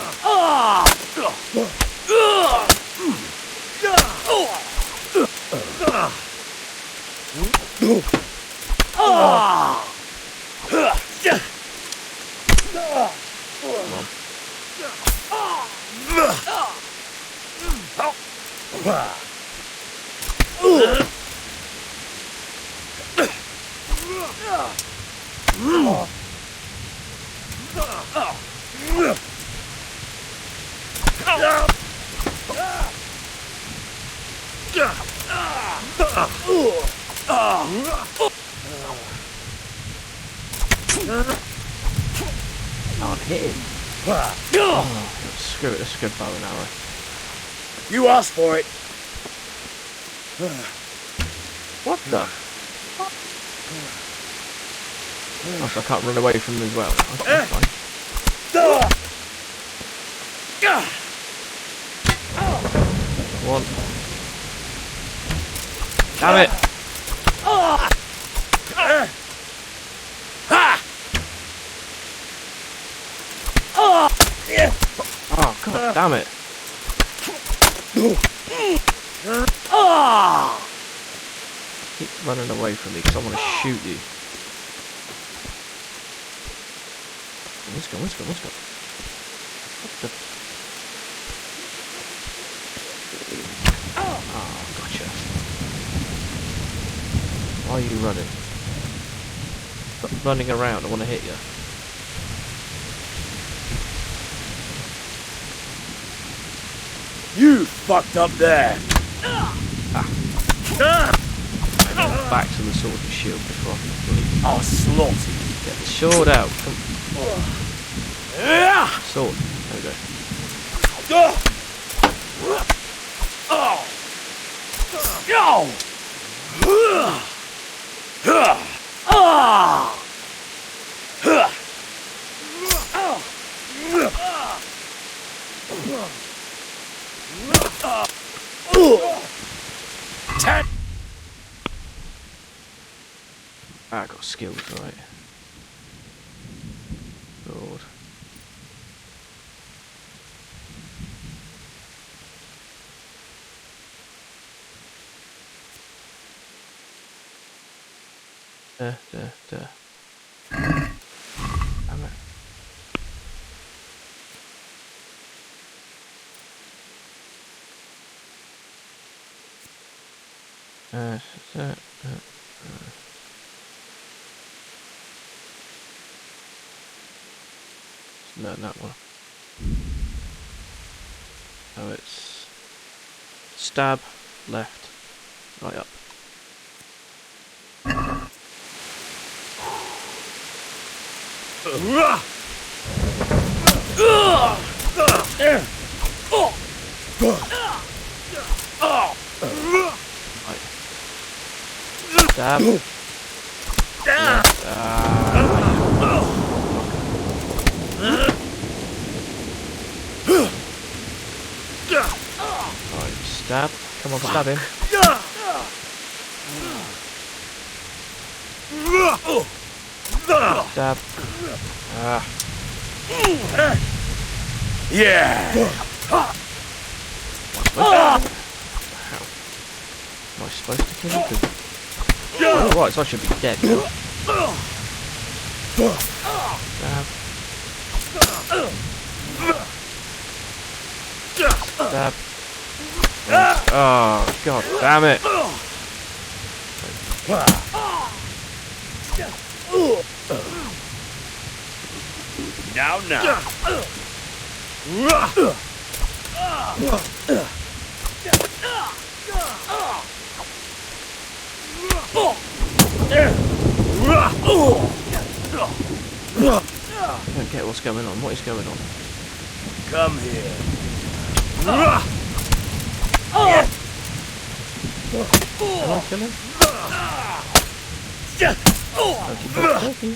Can't hit him. Oh, screw it, let's go bow and arrow. You asked for it. What the? Oh, so I can't run away from them as well. Okay, fine. One. Damn it! Oh, god damn it. Keep running away from me because I want to shoot you. Let's go. What the? Oh, gotcha. Why are you running? Stop running around, I want to hit you. You fucked up there. Back to the sword and shield before I can bleed. I'll slaughter you. Get the sword out. Come. Sword. There we go. I got skills, right? Lord. Damn it. Learn that one. Oh, it's stab, left, right up. Stab. Left. Right, stab. Come on, stab him. Stab. Yeah. Nice supposed to kill him? Oh, right, so I should be dead now. Stab. Stab. Oh, god damn it! Now. I don't get what's going on. What is going on? Come here. Can I kill him? Okey-dokey.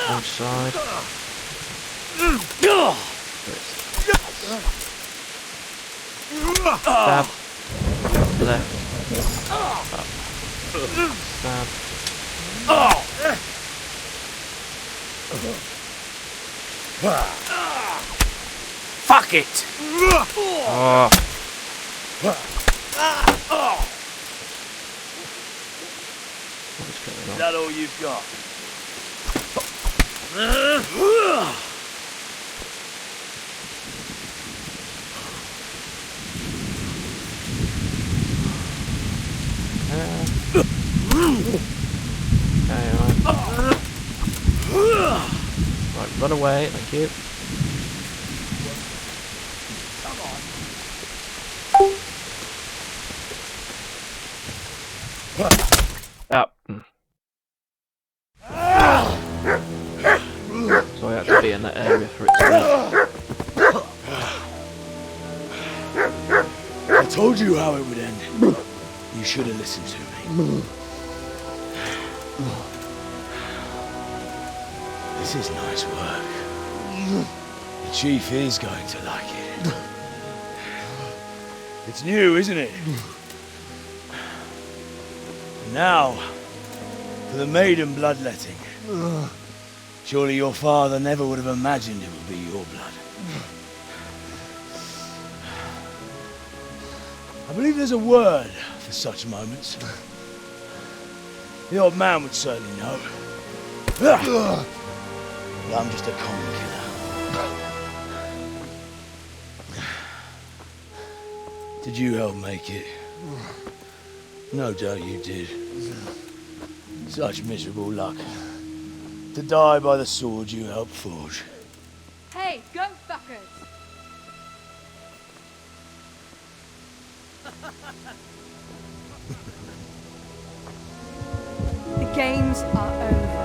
One side. Stab. Left. Up. Stab. Fuck it! Oh. Is that all you've got? Right, run away, thank you. Up. So I had to be in that area for it to work. I told you how it would end. You should have listened to me. This is nice work. The chief is going to like it. It's new, isn't it? And now, for the maiden bloodletting. Surely your father never would have imagined it would be your blood. I believe there's a word for such moments. The old man would certainly know. But I'm just a common killer. Did you help make it? No doubt you did. Such miserable luck. To die by the sword you helped forge. Hey, go fuckers! The games are over.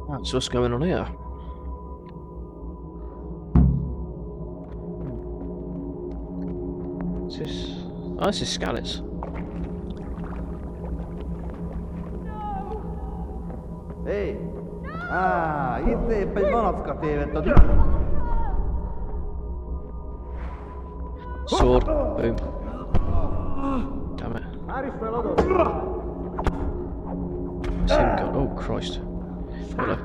That's what's going on here. What's this? Oh, this is Scalets. Hei! Itse ei monatska teevettä. Sword. Boom. Damn it. Same gun. Oh, Christ. Hello.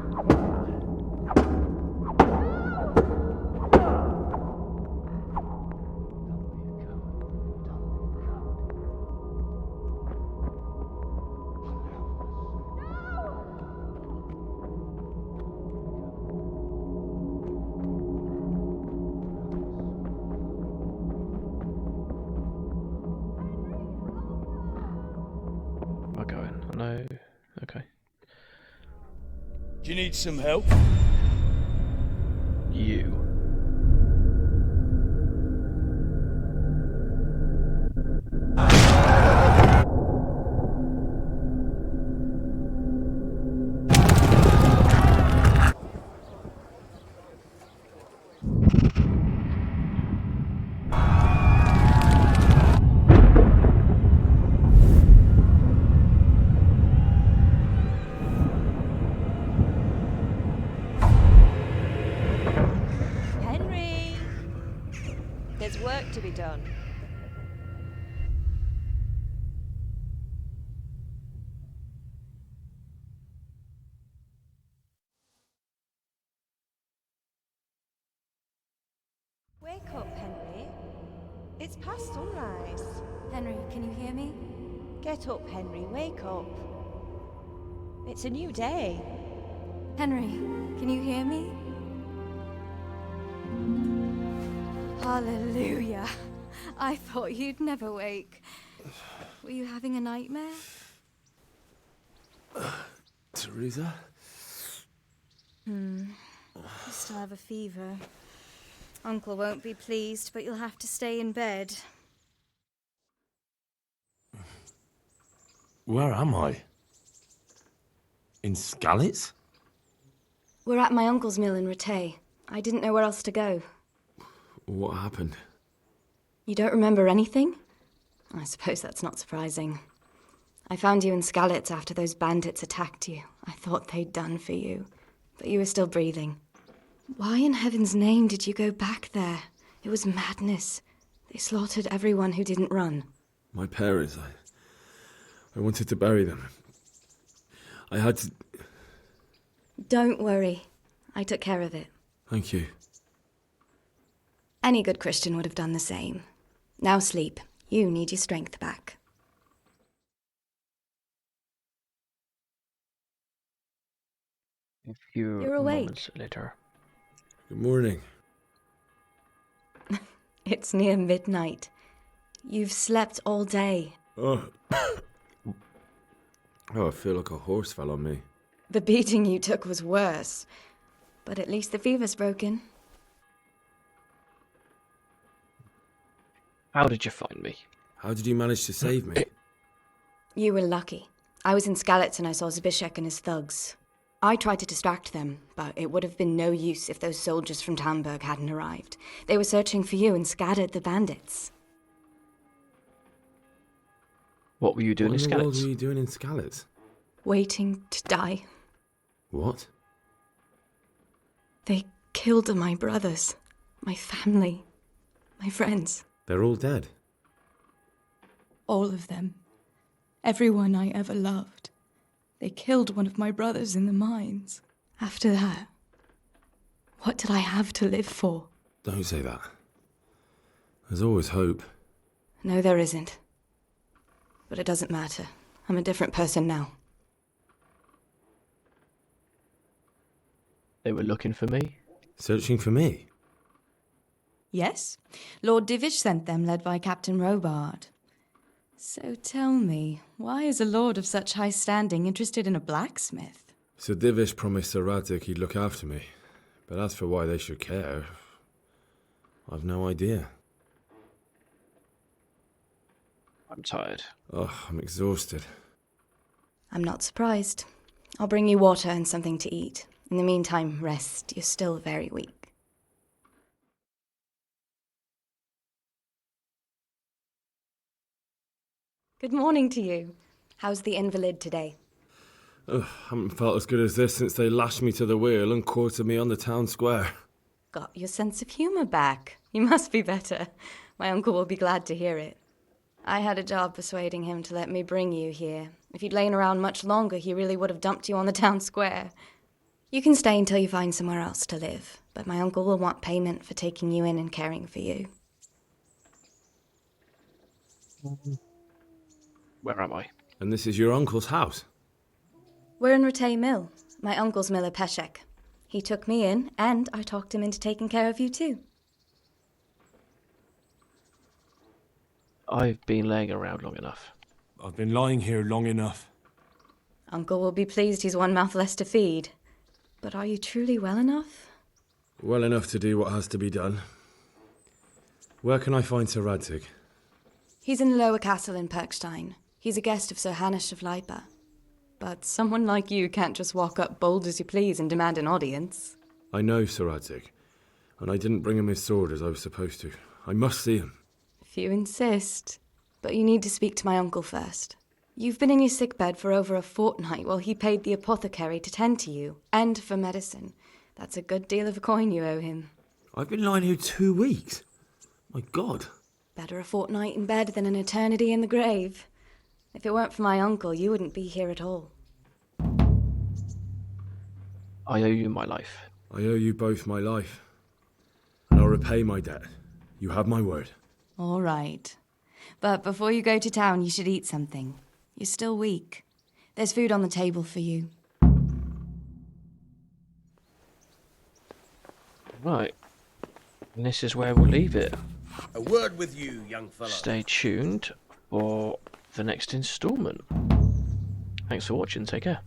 Am I going? I know. Okay. Do you need some help? You. Henry! There's work to be done. Wake up, Henry. It's past sunrise. Henry, can you hear me? Get up, Henry. Wake up. It's a new day. Henry, can you hear me? Hallelujah. I thought you'd never wake. Were you having a nightmare? Teresa? You still have a fever. Uncle won't be pleased, but you'll have to stay in bed. Where am I? In Scalets? We're at my uncle's mill in Rattay. I didn't know where else to go. What happened? You don't remember anything? I suppose that's not surprising. I found you in Scalets after those bandits attacked you. I thought they'd done for you, but you were still breathing. Why in heaven's name did you go back there? It was madness. They slaughtered everyone who didn't run. My parents, I wanted to bury them. I had to... Don't worry. I took care of it. Thank you. Any good Christian would have done the same. Now sleep. You need your strength back. A few You're awake. moments later. Good morning. It's near midnight. You've slept all day. Oh. Oh, I feel like a horse fell on me. The beating you took was worse. But at least the fever's broken. How did you find me? How did you manage to save me? You were lucky. I was in Scalets and I saw Zbyszek and his thugs. I tried to distract them, but it would have been no use if those soldiers from Talmberg hadn't arrived. They were searching for you and scattered the bandits. What were you doing What in in the world Scalets? were you doing in Scalets? Waiting to die. What? They killed my brothers, my family, my friends. They're all dead. All of them. Everyone I ever loved. They killed one of my brothers in the mines. After that, what did I have to live for? Don't say that. There's always hope. No, there isn't. But it doesn't matter. I'm a different person now. They were looking for me. Searching for me? Yes. Lord Divish sent them, led by Captain Robard. So tell me, why is a lord of such high standing interested in a blacksmith? Sir Divish promised Sir Radzik he'd look after me. But as for why they should care, I've no idea. I'm tired. Oh, I'm exhausted. I'm not surprised. I'll bring you water and something to eat. In the meantime, rest. You're still very weak. Good morning to you. How's the invalid today? Ugh, haven't felt as good as this since they lashed me to the wheel and quartered me on the town square. Got your sense of humour back. You must be better. My uncle will be glad to hear it. I had a job persuading him to let me bring you here. If you'd lain around much longer, he really would have dumped you on the town square. You can stay until you find somewhere else to live, but my uncle will want payment for taking you in and caring for you. Where am I? And this is your uncle's house? We're in Ratay Mill. My uncle's miller Peshek. He took me in, and I talked him into taking care of you too. I've been laying around long enough. I've been lying here long enough. Uncle will be pleased he's one mouth less to feed. But are you truly well enough? Well enough to do what has to be done. Where can I find Sir Radzig? He's in the lower castle in Perkstein. He's a guest of Sir Hanush of Leipa. But someone like you can't just walk up bold as you please and demand an audience. I know Sir Radzig, and I didn't bring him his sword as I was supposed to. I must see him. If you insist. But you need to speak to my uncle first. You've been in your sickbed for over a fortnight while he paid the apothecary to tend to you, and for medicine. That's a good deal of a coin you owe him. I've been lying here 2 weeks. My God. Better a fortnight in bed than an eternity in the grave. If it weren't for my uncle, you wouldn't be here at all. I owe you my life. I owe you both my life. And I'll repay my debt. You have my word. All right. But before you go to town, you should eat something. You're still weak. There's food on the table for you. Right. And this is where we'll leave it. A word with you, young fellow. Stay tuned for the next instalment. Thanks for watching. Take care.